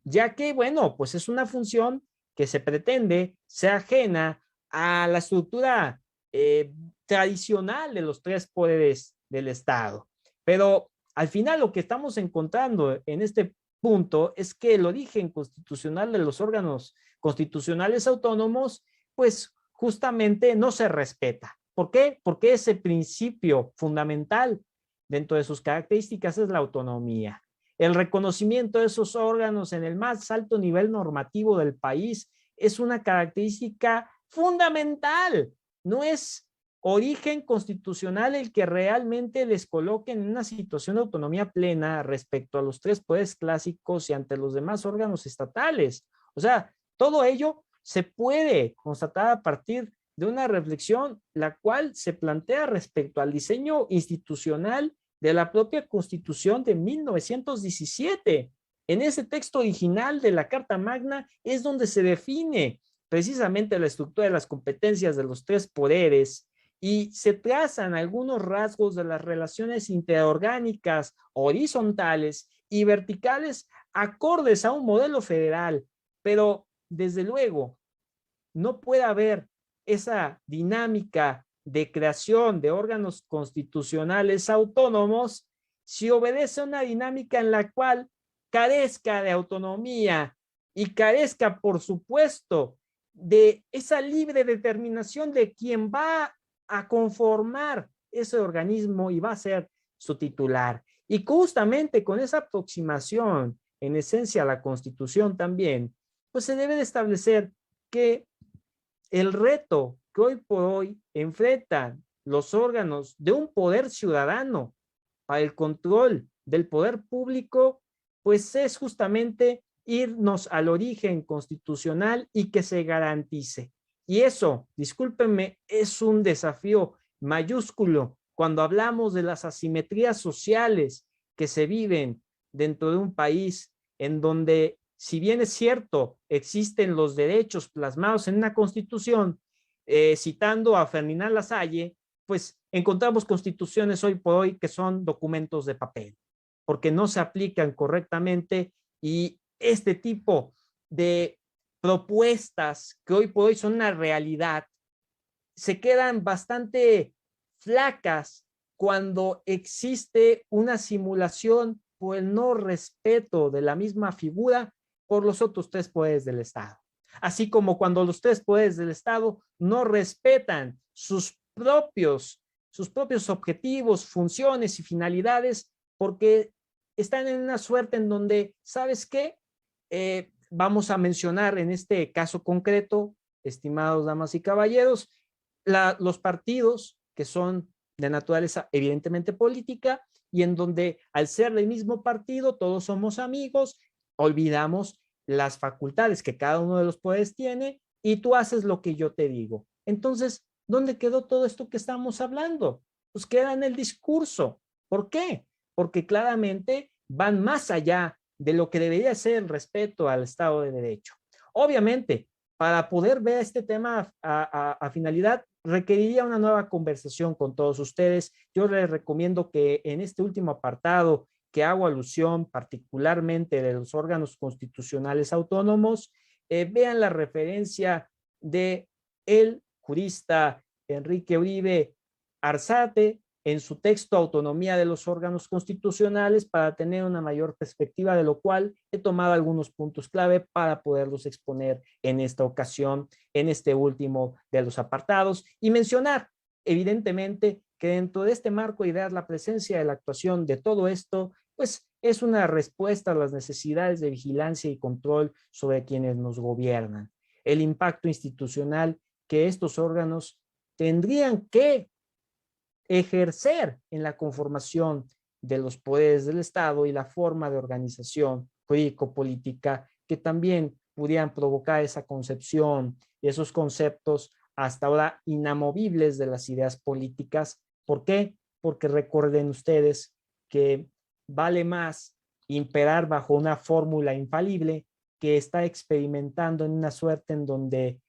ya que, bueno, pues es una función que se pretende sea ajena a la estructura tradicional de los tres poderes del Estado. Pero al final lo que estamos encontrando en este punto es que el origen constitucional de los órganos constitucionales autónomos, pues justamente no se respeta. ¿Por qué? Porque ese principio fundamental dentro de sus características es la autonomía. El reconocimiento de esos órganos en el más alto nivel normativo del país es una característica fundamental. No es origen constitucional el que realmente les coloque en una situación de autonomía plena respecto a los tres poderes clásicos y ante los demás órganos estatales. O sea, todo ello se puede constatar a partir de una reflexión la cual se plantea respecto al diseño institucional de la propia Constitución de 1917. En ese texto original de la Carta Magna es donde se define precisamente la estructura de las competencias de los tres poderes y se trazan algunos rasgos de las relaciones interorgánicas, horizontales y verticales acordes a un modelo federal. Pero, desde luego, no puede haber esa dinámica de creación de órganos constitucionales autónomos si obedece a una dinámica en la cual carezca de autonomía y carezca, por supuesto, de esa libre determinación de quien va a conformar ese organismo y va a ser su titular. Y justamente con esa aproximación, en esencia, a la Constitución también, pues se debe de establecer que el reto que hoy por hoy enfrentan los órganos de un poder ciudadano para el control del poder público, pues es justamente irnos al origen constitucional y que se garantice. Y eso, discúlpenme, es un desafío mayúsculo cuando hablamos de las asimetrías sociales que se viven dentro de un país en donde, si bien es cierto, existen los derechos plasmados en una constitución, citando a Ferdinand Lasalle, pues encontramos constituciones hoy por hoy que son documentos de papel, porque no se aplican correctamente y este tipo de propuestas que hoy por hoy son una realidad se quedan bastante flacas cuando existe una simulación por el no respeto de la misma figura por los otros tres poderes del Estado. Así como cuando los tres poderes del Estado no respetan sus propios objetivos, funciones y finalidades, porque están en una suerte en donde, ¿sabes qué? Vamos a mencionar en este caso concreto, estimados damas y caballeros, los partidos que son de naturaleza evidentemente política y en donde al ser del mismo partido todos somos amigos, olvidamos las facultades que cada uno de los poderes tiene y tú haces lo que yo te digo. Entonces, ¿dónde quedó todo esto que estamos hablando? Pues queda en el discurso. ¿Por qué? Porque claramente van más allá de lo que debería ser el respeto al Estado de Derecho. Obviamente, para poder ver este tema a finalidad, requeriría una nueva conversación con todos ustedes. Yo les recomiendo que en este último apartado que hago alusión particularmente de los órganos constitucionales autónomos, vean la referencia de el jurista Enrique Uribe Arzate en su texto Autonomía de los órganos constitucionales para tener una mayor perspectiva, de lo cual he tomado algunos puntos clave para poderlos exponer en esta ocasión, en este último de los apartados, y mencionar evidentemente que dentro de este marco de ideas la presencia de la actuación de todo esto pues es una respuesta a las necesidades de vigilancia y control sobre quienes nos gobiernan. El impacto institucional que estos órganos tendrían que ejercer en la conformación de los poderes del Estado y la forma de organización jurídico-política que también pudieran provocar esa concepción y esos conceptos hasta ahora inamovibles de las ideas políticas. ¿Por qué? Porque recuerden ustedes que vale más imperar bajo una fórmula infalible que está experimentando en una suerte en donde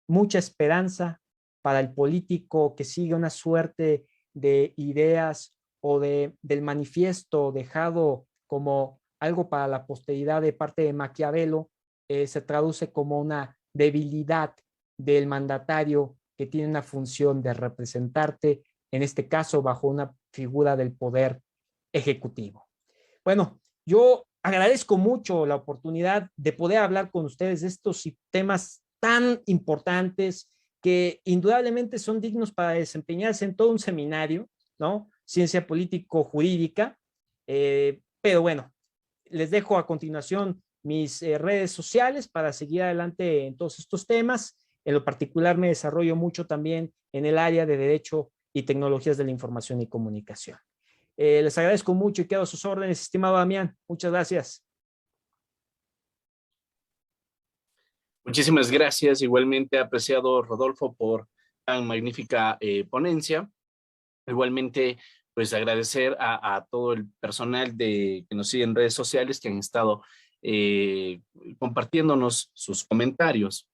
mucha esperanza para el político que sigue una suerte de ideas o del manifiesto dejado como algo para la posteridad de parte de Maquiavelo, se traduce como una debilidad del mandatario que tiene una función de representarte, en este caso bajo una figura del poder ejecutivo. Bueno, yo agradezco mucho la oportunidad de poder hablar con ustedes de estos temas tan importantes que indudablemente son dignos para desempeñarse en todo un seminario, ¿no? Ciencia político-jurídica, pero bueno, les dejo a continuación mis redes sociales para seguir adelante en todos estos temas. En lo particular me desarrollo mucho también en el área de Derecho y Tecnologías de la Información y Comunicación. Les agradezco mucho y quedo a sus órdenes, estimado Damián. Muchas gracias. Muchísimas gracias. Igualmente, apreciado Rodolfo, por tan magnífica ponencia. Igualmente, pues agradecer a todo el personal que nos sigue en redes sociales que han estado compartiéndonos sus comentarios.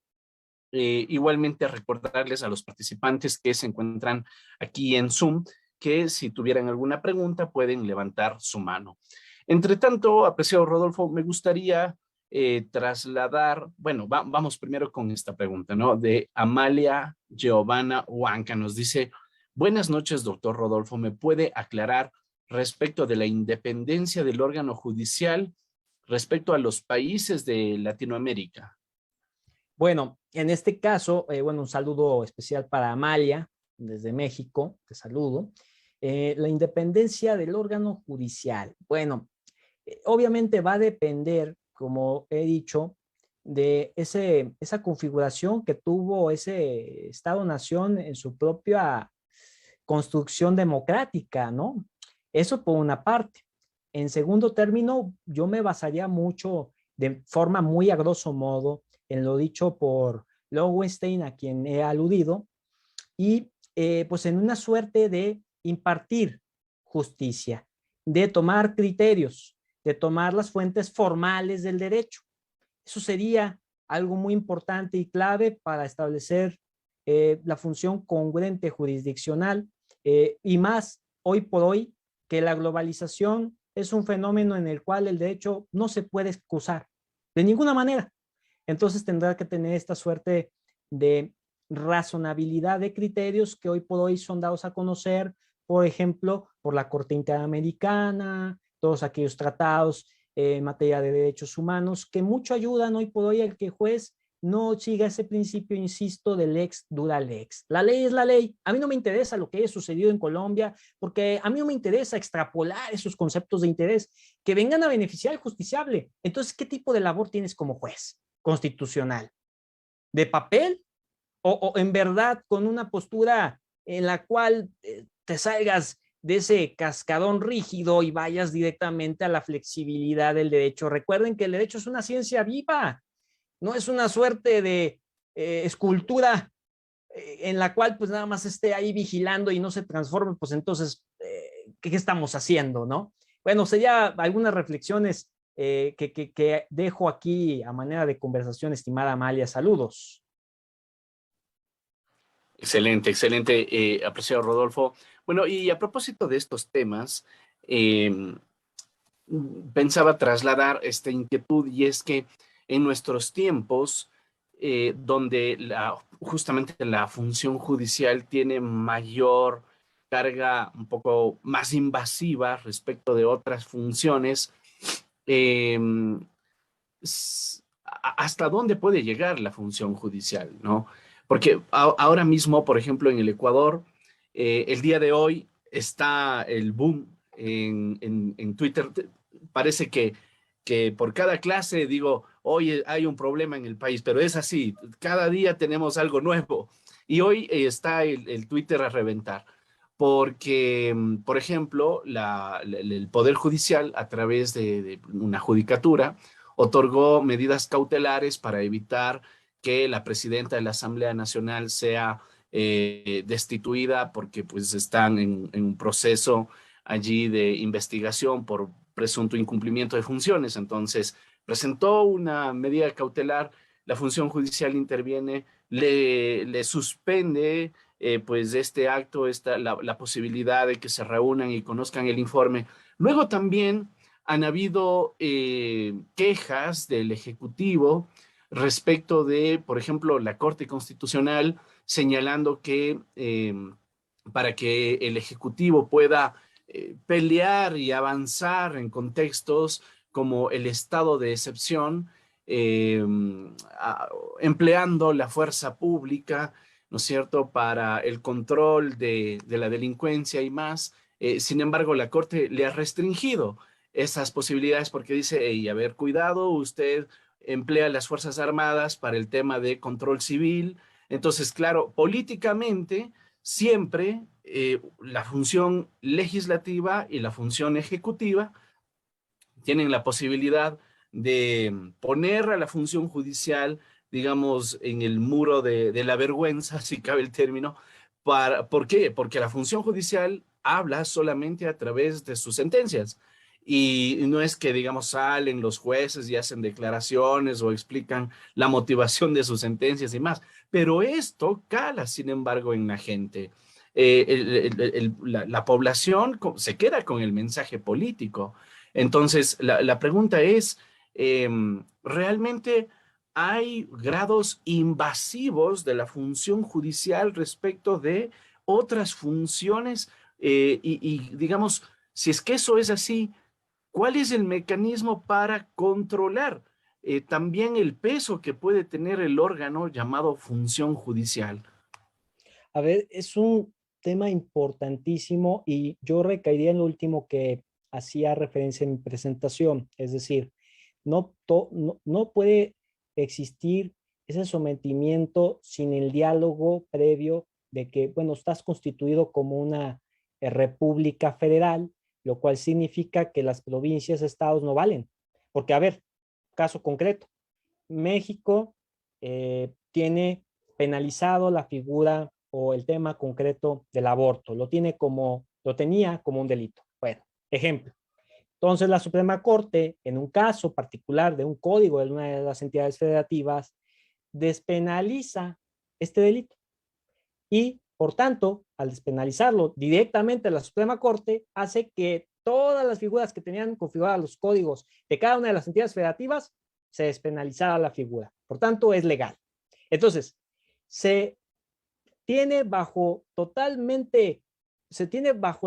Igualmente recordarles a los participantes que se encuentran aquí en Zoom que si tuvieran alguna pregunta pueden levantar su mano. Entre tanto, apreciado Rodolfo, me gustaría trasladar, bueno, vamos primero con esta pregunta, ¿no? De Amalia Giovanna Huanca, nos dice: buenas noches, doctor Rodolfo, ¿me puede aclarar respecto de la independencia del órgano judicial respecto a los países de Latinoamérica? Bueno, en este caso, bueno, un saludo especial para Amalia, desde México, te saludo. La independencia del órgano judicial. Bueno, obviamente va a depender, como he dicho, de esa configuración que tuvo ese Estado-nación en su propia construcción democrática, ¿no? Eso por una parte. En segundo término, yo me basaría mucho de forma muy a grosso modo en lo dicho por Lowenstein, a quien he aludido, y pues en una suerte de impartir justicia, de tomar criterios, de tomar las fuentes formales del derecho. Eso sería algo muy importante y clave para establecer la función congruente jurisdiccional y más hoy por hoy que la globalización es un fenómeno en el cual el derecho no se puede excusar de ninguna manera. Entonces tendrá que tener esta suerte de razonabilidad de criterios que hoy por hoy son dados a conocer, por ejemplo, por la Corte Interamericana, todos aquellos tratados en materia de derechos humanos que mucho ayudan hoy por hoy al que el juez no siga ese principio, insisto, del lex dura lex. La ley es la ley. A mí no me interesa lo que haya sucedido en Colombia, porque a mí no me interesa extrapolar esos conceptos de interés que vengan a beneficiar al justiciable. Entonces, ¿qué tipo de labor tienes como juez constitucional? ¿De papel? O en verdad con una postura en la cual te salgas de ese cascadón rígido y vayas directamente a la flexibilidad del derecho? Recuerden que el derecho es una ciencia viva, no es una suerte de escultura en la cual pues nada más esté ahí vigilando y no se transforme, pues entonces, ¿qué estamos haciendo, no? Bueno, sería algunas reflexiones que dejo aquí a manera de conversación, estimada Amalia. Saludos. Excelente, excelente, apreciado Rodolfo. Bueno, y a propósito de estos temas, eh, pensaba trasladar esta inquietud, y es que en nuestros tiempos, donde justamente la función judicial tiene mayor carga, un poco más invasiva respecto de otras funciones, eh, ¿hasta dónde puede llegar la función judicial, no? Porque ahora mismo, por ejemplo, en el Ecuador, el día de hoy está el boom en Twitter. parece que por cada clase digo, oye, hay un problema en el país, pero es así, cada día tenemos algo nuevo. Y hoy está el Twitter a reventar, porque, por ejemplo, el Poder Judicial, a través de una judicatura, otorgó medidas cautelares para evitar que la presidenta de la Asamblea Nacional sea destituida porque pues están en un proceso allí de investigación por presunto incumplimiento de funciones. Entonces, presentó una medida cautelar, la función judicial interviene, le suspende pues este acto, la posibilidad de que se reúnan y conozcan el informe. Luego también han habido quejas del Ejecutivo respecto de, por ejemplo, la Corte Constitucional señalando que para que el Ejecutivo pueda pelear y avanzar en contextos como el estado de excepción, eh, empleando la fuerza pública, ¿no es cierto?, para el control de la delincuencia y más. Sin embargo, la Corte le ha restringido esas posibilidades porque dice, hey, a ver, cuidado, usted emplea las Fuerzas Armadas para el tema de control civil. Entonces, claro, políticamente siempre la función legislativa y la función ejecutiva tienen la posibilidad de poner a la función judicial, digamos, en el muro de la vergüenza, si cabe el término. ¿Por qué? Porque la función judicial habla solamente a través de sus sentencias. Y no es que, digamos, salen los jueces y hacen declaraciones o explican la motivación de sus sentencias y más. Pero esto cala, sin embargo, en la gente. La población se queda con el mensaje político. Entonces, la pregunta es, ¿realmente hay grados invasivos de la función judicial respecto de otras funciones? Digamos, si es que eso es así, ¿cuál es el mecanismo para controlar también el peso que puede tener el órgano llamado función judicial? A ver, es un tema importantísimo y yo recaería en lo último que hacía referencia en mi presentación, es decir, no puede existir ese sometimiento sin el diálogo previo de que, bueno, estás constituido como una república federal, lo cual significa que las provincias, estados no valen. Porque, a ver, caso concreto, México tiene penalizado la figura o el tema concreto del aborto, lo tenía como un delito. Bueno, ejemplo. Entonces la Suprema Corte, en un caso particular de un código de una de las entidades federativas, despenaliza este delito y, por tanto, al despenalizarlo directamente la Suprema Corte, hace que todas las figuras que tenían configurados los códigos de cada una de las entidades federativas se despenalizara la figura. Por tanto, es legal. Entonces, se tiene bajo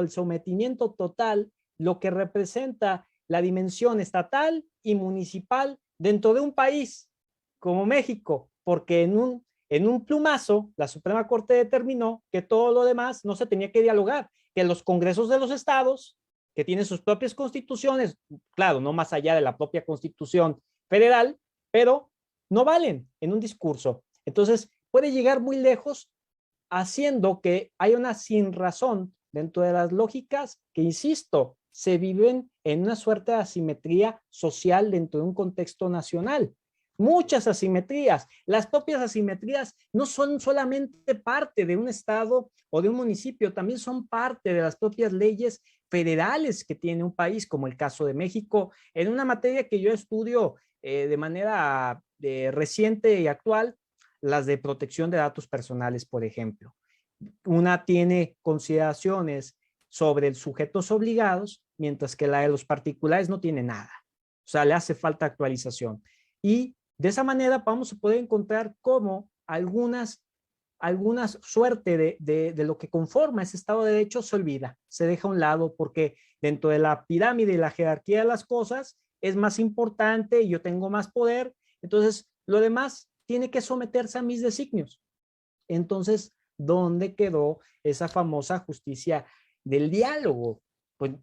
el sometimiento total lo que representa la dimensión estatal y municipal dentro de un país como México, porque en un plumazo la Suprema Corte determinó que todo lo demás no se tenía que dialogar, que los congresos de los estados, que tienen sus propias constituciones, claro, no más allá de la propia constitución federal, pero no valen en un discurso. Entonces, puede llegar muy lejos haciendo que haya una sinrazón dentro de las lógicas que, insisto, se viven en una suerte de asimetría social dentro de un contexto nacional. Muchas asimetrías. Las propias asimetrías no son solamente parte de un estado o de un municipio, también son parte de las propias leyes federales que tiene un país, como el caso de México, en una materia que yo estudio de manera reciente y actual, las de protección de datos personales, por ejemplo. Una tiene consideraciones sobre sujetos obligados, mientras que la de los particulares no tiene nada. O sea, le hace falta actualización. Y de esa manera vamos a poder encontrar cómo algunas suerte de lo que conforma ese Estado de Derecho se olvida, se deja a un lado, porque dentro de la pirámide y la jerarquía de las cosas es más importante y yo tengo más poder, entonces lo demás tiene que someterse a mis designios. Entonces, ¿dónde quedó esa famosa justicia del diálogo?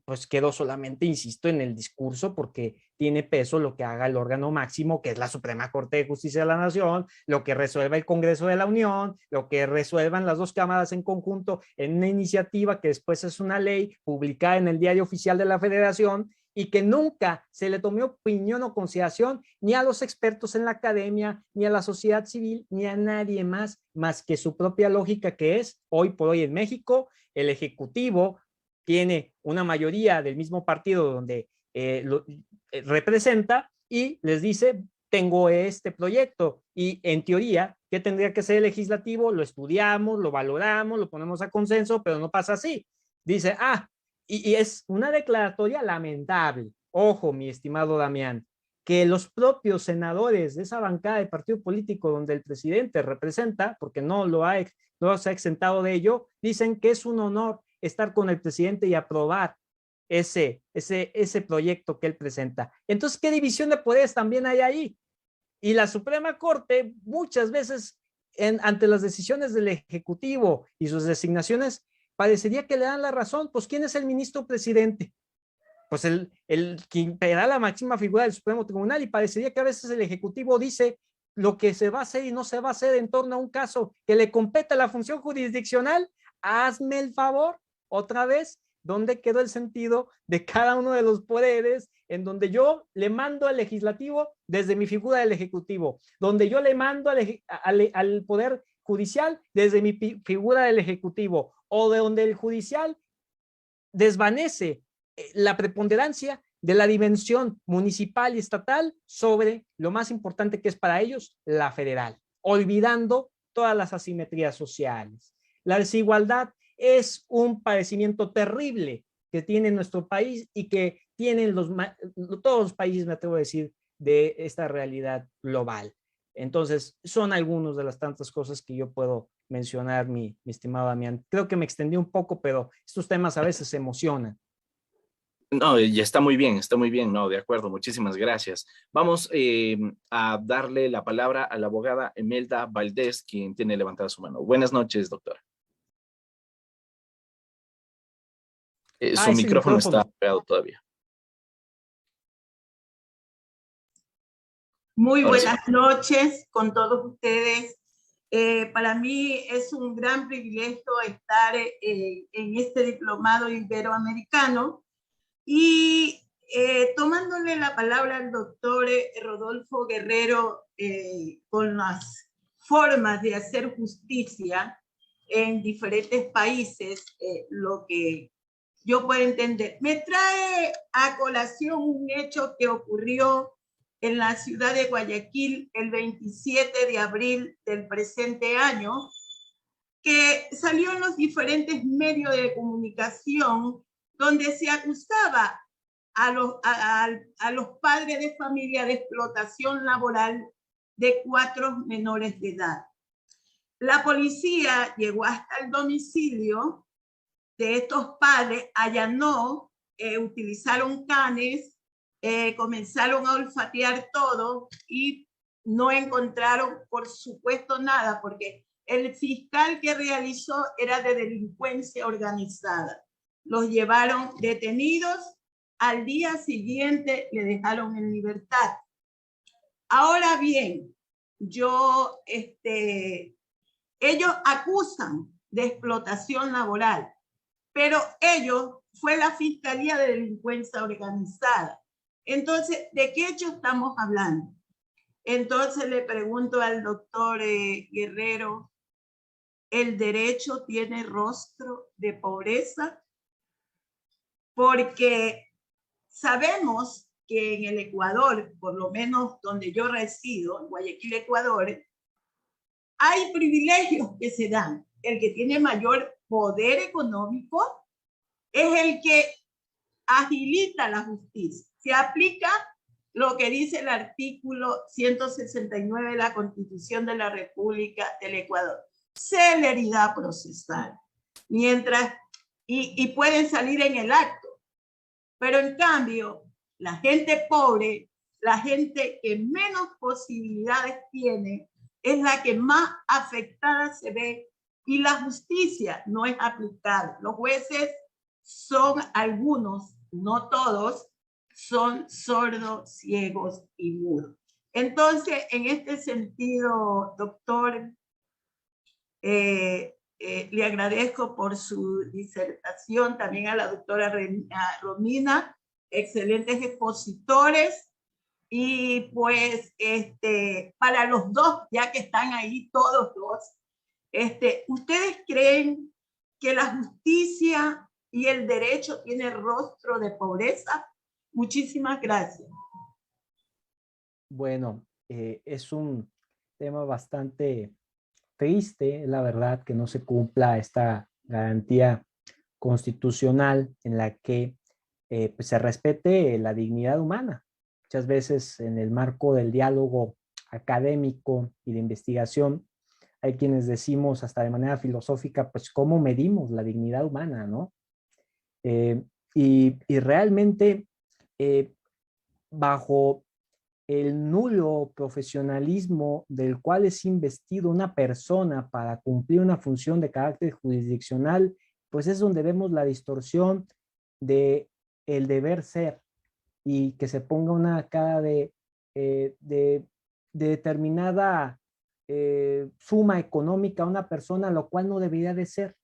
pues quedó solamente, insisto, en el discurso, porque tiene peso lo que haga el órgano máximo, que es la Suprema Corte de Justicia de la Nación, lo que resuelva el Congreso de la Unión, lo que resuelvan las dos cámaras en conjunto en una iniciativa que después es una ley publicada en el Diario Oficial de la Federación, y que nunca se le tomó opinión o consideración ni a los expertos en la academia, ni a la sociedad civil, ni a nadie más que su propia lógica, que es hoy por hoy en México el Ejecutivo tiene una mayoría del mismo partido donde representa, y les dice, tengo este proyecto, y en teoría, ¿qué tendría que ser el legislativo? Lo estudiamos, lo valoramos, lo ponemos a consenso, pero no pasa así. Dice, y es una declaratoria lamentable. Ojo, mi estimado Damián, que los propios senadores de esa bancada de partido político donde el presidente representa, porque no se ha exentado de ello, dicen que es un honor estar con el presidente y aprobar ese proyecto que él presenta. Entonces, ¿qué división de poderes también hay ahí? Y la Suprema Corte muchas veces ante las decisiones del Ejecutivo y sus designaciones parecería que le dan la razón. Pues ¿quién es el ministro presidente? Pues el quien era la máxima figura del Supremo Tribunal, y parecería que a veces el Ejecutivo dice lo que se va a hacer y no se va a hacer en torno a un caso que le compete a la función jurisdiccional. Hazme el favor, otra vez, ¿dónde quedó el sentido de cada uno de los poderes en donde yo le mando al legislativo desde mi figura del Ejecutivo, donde yo le mando al Poder Judicial desde mi figura del Ejecutivo, o de donde el judicial desvanece la preponderancia de la dimensión municipal y estatal sobre lo más importante que es para ellos, la federal, olvidando todas las asimetrías sociales? La desigualdad es un padecimiento terrible que tiene nuestro país y que tienen todos los países, me atrevo a decir, de esta realidad global. Entonces, son algunas de las tantas cosas que yo puedo mencionar, mi estimado Damián. Creo que me extendí un poco, pero estos temas a veces se emocionan. No, ya está muy bien, no, de acuerdo, muchísimas gracias. Vamos a darle la palabra a la abogada Emelda Valdés, quien tiene levantada su mano. Buenas noches, doctora. Su micrófono está apagado todavía. Muy buenas noches con todos ustedes. Para mí es un gran privilegio estar en este diplomado iberoamericano, y tomándole la palabra al doctor Rodolfo Guerrero con las formas de hacer justicia en diferentes países, lo que yo puedo entender, me trae a colación un hecho que ocurrió en la ciudad de Guayaquil el 27 de abril del presente año, que salió en los diferentes medios de comunicación, donde se acusaba a los padres de familia de explotación laboral de 4 menores de edad. La policía llegó hasta el domicilio de estos padres, allanó, utilizaron canes, comenzaron a olfatear todo y no encontraron, por supuesto, nada, porque el fiscal que realizó era de delincuencia organizada. Los llevaron detenidos, al día siguiente le dejaron en libertad. Ahora bien, ellos acusan de explotación laboral, pero fue la Fiscalía de Delincuencia Organizada. Entonces, ¿de qué hecho estamos hablando? Entonces le pregunto al doctor Guerrero, ¿el derecho tiene rostro de pobreza? Porque sabemos que en el Ecuador, por lo menos donde yo resido, en Guayaquil, Ecuador, hay privilegios que se dan. El que tiene mayor poder económico es el que agilita la justicia. Se aplica lo que dice el artículo 169 de la Constitución de la República del Ecuador. Celeridad procesal. Y pueden salir en el acto. Pero en cambio, la gente pobre, la gente que menos posibilidades tiene, es la que más afectada se ve, y la justicia no es aplicable. Los jueces son algunos, no todos, son sordos, ciegos y mudos. Entonces, en este sentido, doctor, le agradezco por su disertación, también a la doctora Romina, excelentes expositores, y pues para los dos, ya que están ahí todos dos, ¿ustedes creen que la justicia y el derecho tiene rostro de pobreza? Muchísimas gracias. Bueno, es un tema bastante triste, la verdad, que no se cumpla esta garantía constitucional en la que pues se respete la dignidad humana. Muchas veces en el marco del diálogo académico y de investigación, hay quienes decimos hasta de manera filosófica, pues cómo medimos la dignidad humana, ¿no? Y realmente bajo el nulo profesionalismo del cual es investido una persona para cumplir una función de carácter jurisdiccional, pues es donde vemos la distorsión de el deber ser y que se ponga una cara de determinada suma económica a una persona, lo cual no debería de ser,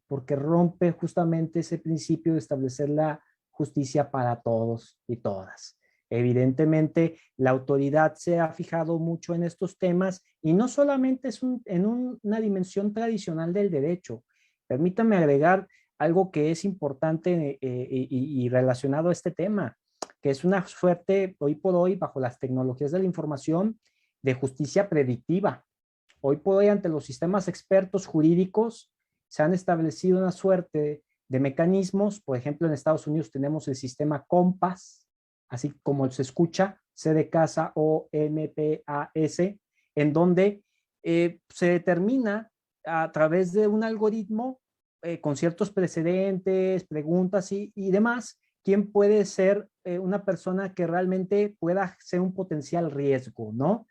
porque rompe justamente ese principio de establecer la justicia para todos y todas. Evidentemente, la autoridad se ha fijado mucho en estos temas y no solamente es una dimensión tradicional del derecho. Permítame agregar algo que es importante y relacionado a este tema, que es una suerte hoy por hoy bajo las tecnologías de la información de justicia predictiva. Hoy por hoy ante los sistemas expertos jurídicos se han establecido una suerte de mecanismos. Por ejemplo, en Estados Unidos tenemos el sistema COMPAS, así como se escucha, C de casa o MPAS, en donde se determina a través de un algoritmo con ciertos precedentes, preguntas y demás, quién puede ser una persona que realmente pueda ser un potencial riesgo, ¿no?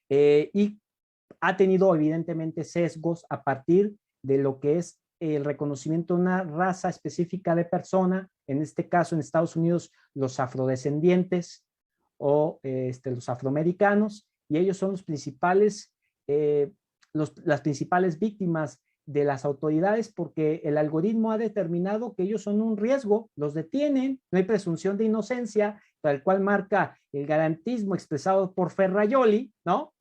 Y ha tenido evidentemente sesgos a partir de lo que es el reconocimiento de una raza específica de persona, en este caso en Estados Unidos los afrodescendientes o los afroamericanos, y ellos son los principales, las principales víctimas de las autoridades porque el algoritmo ha determinado que ellos son un riesgo, los detienen, no hay presunción de inocencia, tal cual marca el garantismo expresado por Ferrajoli, ¿no?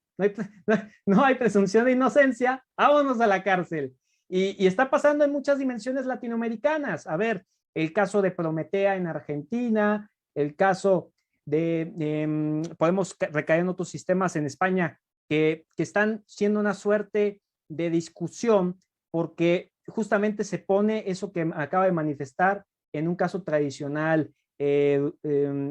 No hay presunción de inocencia, vámonos a la cárcel. Y está pasando en muchas dimensiones latinoamericanas. A ver, el caso de Prometea en Argentina, el caso podemos recaer en otros sistemas en España que están siendo una suerte de discusión porque justamente se pone eso que acaba de manifestar en un caso tradicional,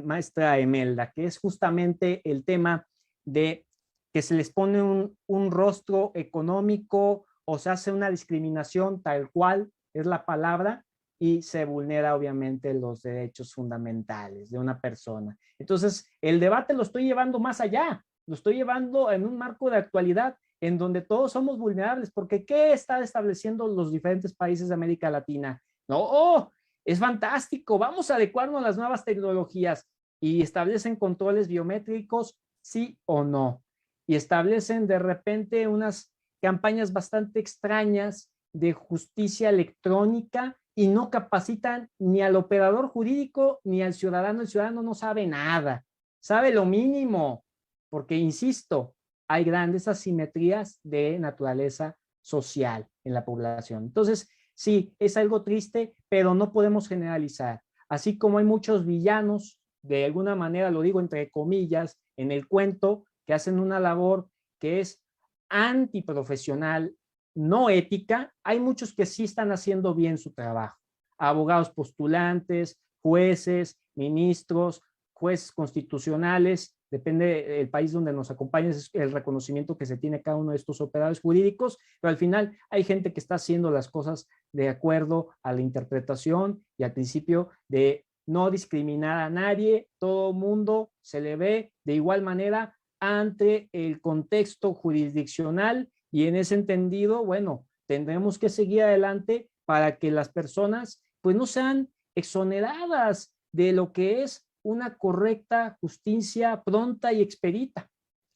maestra Emelda, que es justamente el tema de que se les pone un rostro económico o se hace una discriminación tal cual es la palabra y se vulnera obviamente los derechos fundamentales de una persona. Entonces, el debate lo estoy llevando más allá, lo estoy llevando en un marco de actualidad en donde todos somos vulnerables, porque ¿qué están estableciendo los diferentes países de América Latina? No, es fantástico, vamos a adecuarnos a las nuevas tecnologías y establecen controles biométricos, sí o no. Y establecen de repente unas campañas bastante extrañas de justicia electrónica y no capacitan ni al operador jurídico ni al ciudadano. El ciudadano no sabe nada, sabe lo mínimo, porque, insisto, hay grandes asimetrías de naturaleza social en la población. Entonces, sí, es algo triste, pero no podemos generalizar. Así como hay muchos villanos, de alguna manera, lo digo entre comillas, en el cuento, que hacen una labor que es antiprofesional, no ética, hay muchos que sí están haciendo bien su trabajo. Abogados postulantes, jueces, ministros, jueces constitucionales, depende del país donde nos acompañes, el reconocimiento que se tiene a cada uno de estos operadores jurídicos, pero al final hay gente que está haciendo las cosas de acuerdo a la interpretación y al principio de no discriminar a nadie, todo mundo se le ve de igual manera ante el contexto jurisdiccional y en ese entendido, bueno, tendremos que seguir adelante para que las personas pues no sean exoneradas de lo que es una correcta justicia pronta y expedita.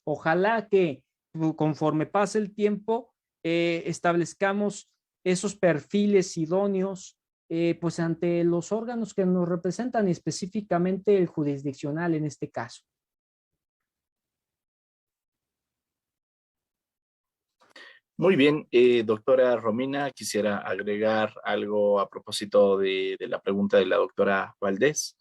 Ojalá que conforme pase el tiempo establezcamos esos perfiles idóneos pues ante los órganos que nos representan, específicamente el jurisdiccional en este caso. Muy bien, doctora Romina, quisiera agregar algo a propósito de la pregunta de la doctora Valdés.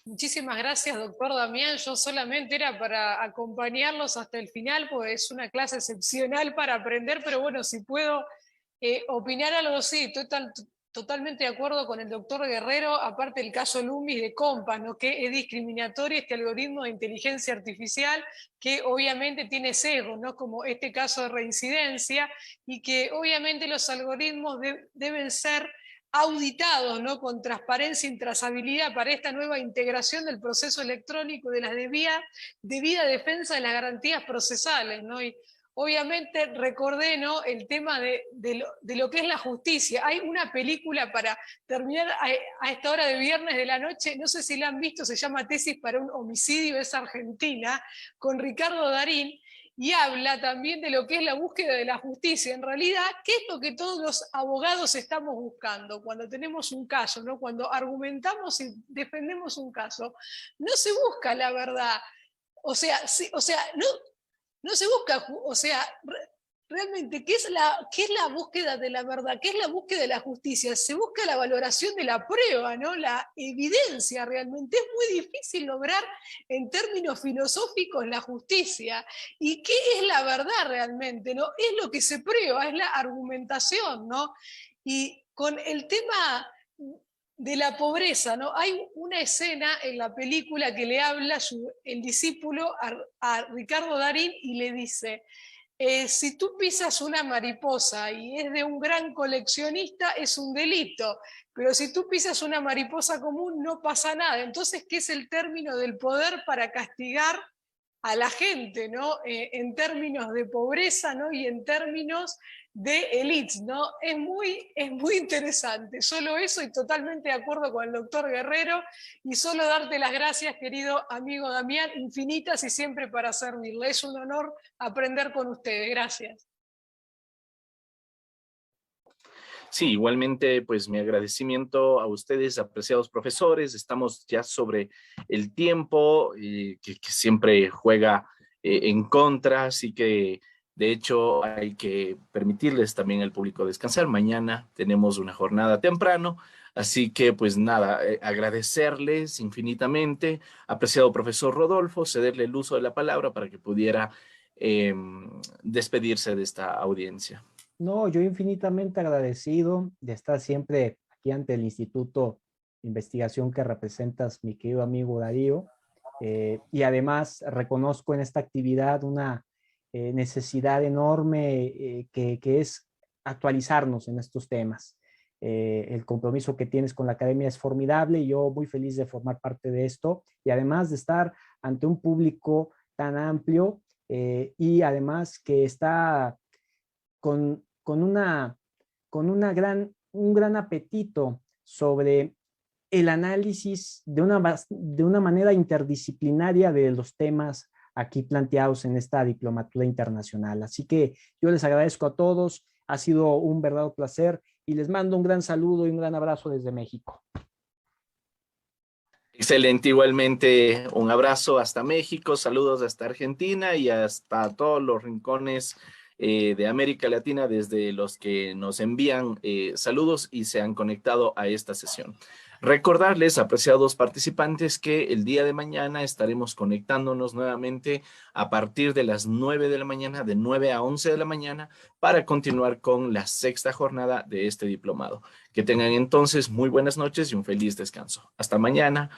Muchísimas gracias, doctor Damián. Yo solamente era para acompañarlos hasta el final, porque es una clase excepcional para aprender, pero bueno, si puedo opinar algo, sí, totalmente de acuerdo con el doctor Guerrero, aparte del caso Loomis de Compass, ¿no? Que es discriminatorio este algoritmo de inteligencia artificial que obviamente tiene sesgos, ¿no? Como este caso de reincidencia, y que obviamente los algoritmos deben ser auditados, ¿no? Con transparencia y trazabilidad para esta nueva integración del proceso electrónico de la debida defensa de las garantías procesales, ¿no? Y obviamente recordé, ¿no? El tema de lo que es la justicia. Hay una película para terminar a esta hora de viernes de la noche, no sé si la han visto, se llama Tesis para un homicidio, es argentina, con Ricardo Darín, y habla también de lo que es la búsqueda de la justicia. En realidad, ¿qué es lo que todos los abogados estamos buscando cuando tenemos un caso, ¿no? Cuando argumentamos y defendemos un caso? No se busca la verdad. O sea, no se busca, o sea, realmente, ¿qué es la búsqueda de la verdad? ¿Qué es la búsqueda de la justicia? Se busca la valoración de la prueba, ¿no? La evidencia realmente. Es muy difícil lograr en términos filosóficos la justicia. ¿Y qué es la verdad realmente, no? Es lo que se prueba, es la argumentación, ¿no? Y con el tema de la pobreza, ¿no? Hay una escena en la película que le habla el discípulo a Ricardo Darín y le dice: si tú pisas una mariposa y es de un gran coleccionista, es un delito, pero si tú pisas una mariposa común no pasa nada. Entonces, ¿qué es el término del poder para castigar a la gente, ¿no? En términos de pobreza, ¿no? Y en términos de elites, ¿no? Es muy interesante. Solo eso, y totalmente de acuerdo con el doctor Guerrero, y solo darte las gracias, querido amigo Damián, infinitas y siempre para servirle. Es un honor aprender con ustedes. Gracias. Sí, igualmente, pues mi agradecimiento a ustedes, apreciados profesores. Estamos ya sobre el tiempo que siempre juega en contra, así que de hecho hay que permitirles también al público descansar. Mañana tenemos una jornada temprano, así que pues nada, agradecerles infinitamente, apreciado profesor Rodolfo, cederle el uso de la palabra para que pudiera despedirse de esta audiencia. No, yo infinitamente agradecido de estar siempre aquí ante el Instituto de Investigación que representas, mi querido amigo Darío, y además reconozco en esta actividad una necesidad enorme que es actualizarnos en estos temas. El compromiso que tienes con la academia es formidable y yo muy feliz de formar parte de esto y además de estar ante un público tan amplio y además que está con un gran apetito sobre el análisis de una manera interdisciplinaria de los temas aquí planteados en esta diplomatura internacional. Así que yo les agradezco a todos, ha sido un verdadero placer y les mando un gran saludo y un gran abrazo desde México. Excelente, igualmente un abrazo hasta México, saludos hasta Argentina y hasta todos los rincones de América Latina desde los que nos envían saludos y se han conectado a esta sesión. Recordarles, apreciados participantes, que el día de mañana estaremos conectándonos nuevamente a partir de las 9 de la mañana, de 9 a 11 de la mañana, para continuar con la sexta jornada de este diplomado. Que tengan entonces muy buenas noches y un feliz descanso. Hasta mañana.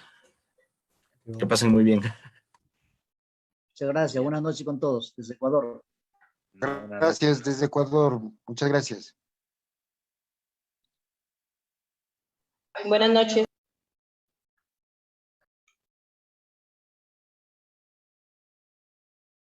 Que pasen muy bien. Muchas gracias. Buenas noches con todos desde Ecuador. Gracias desde Ecuador. Muchas gracias. Buenas noches.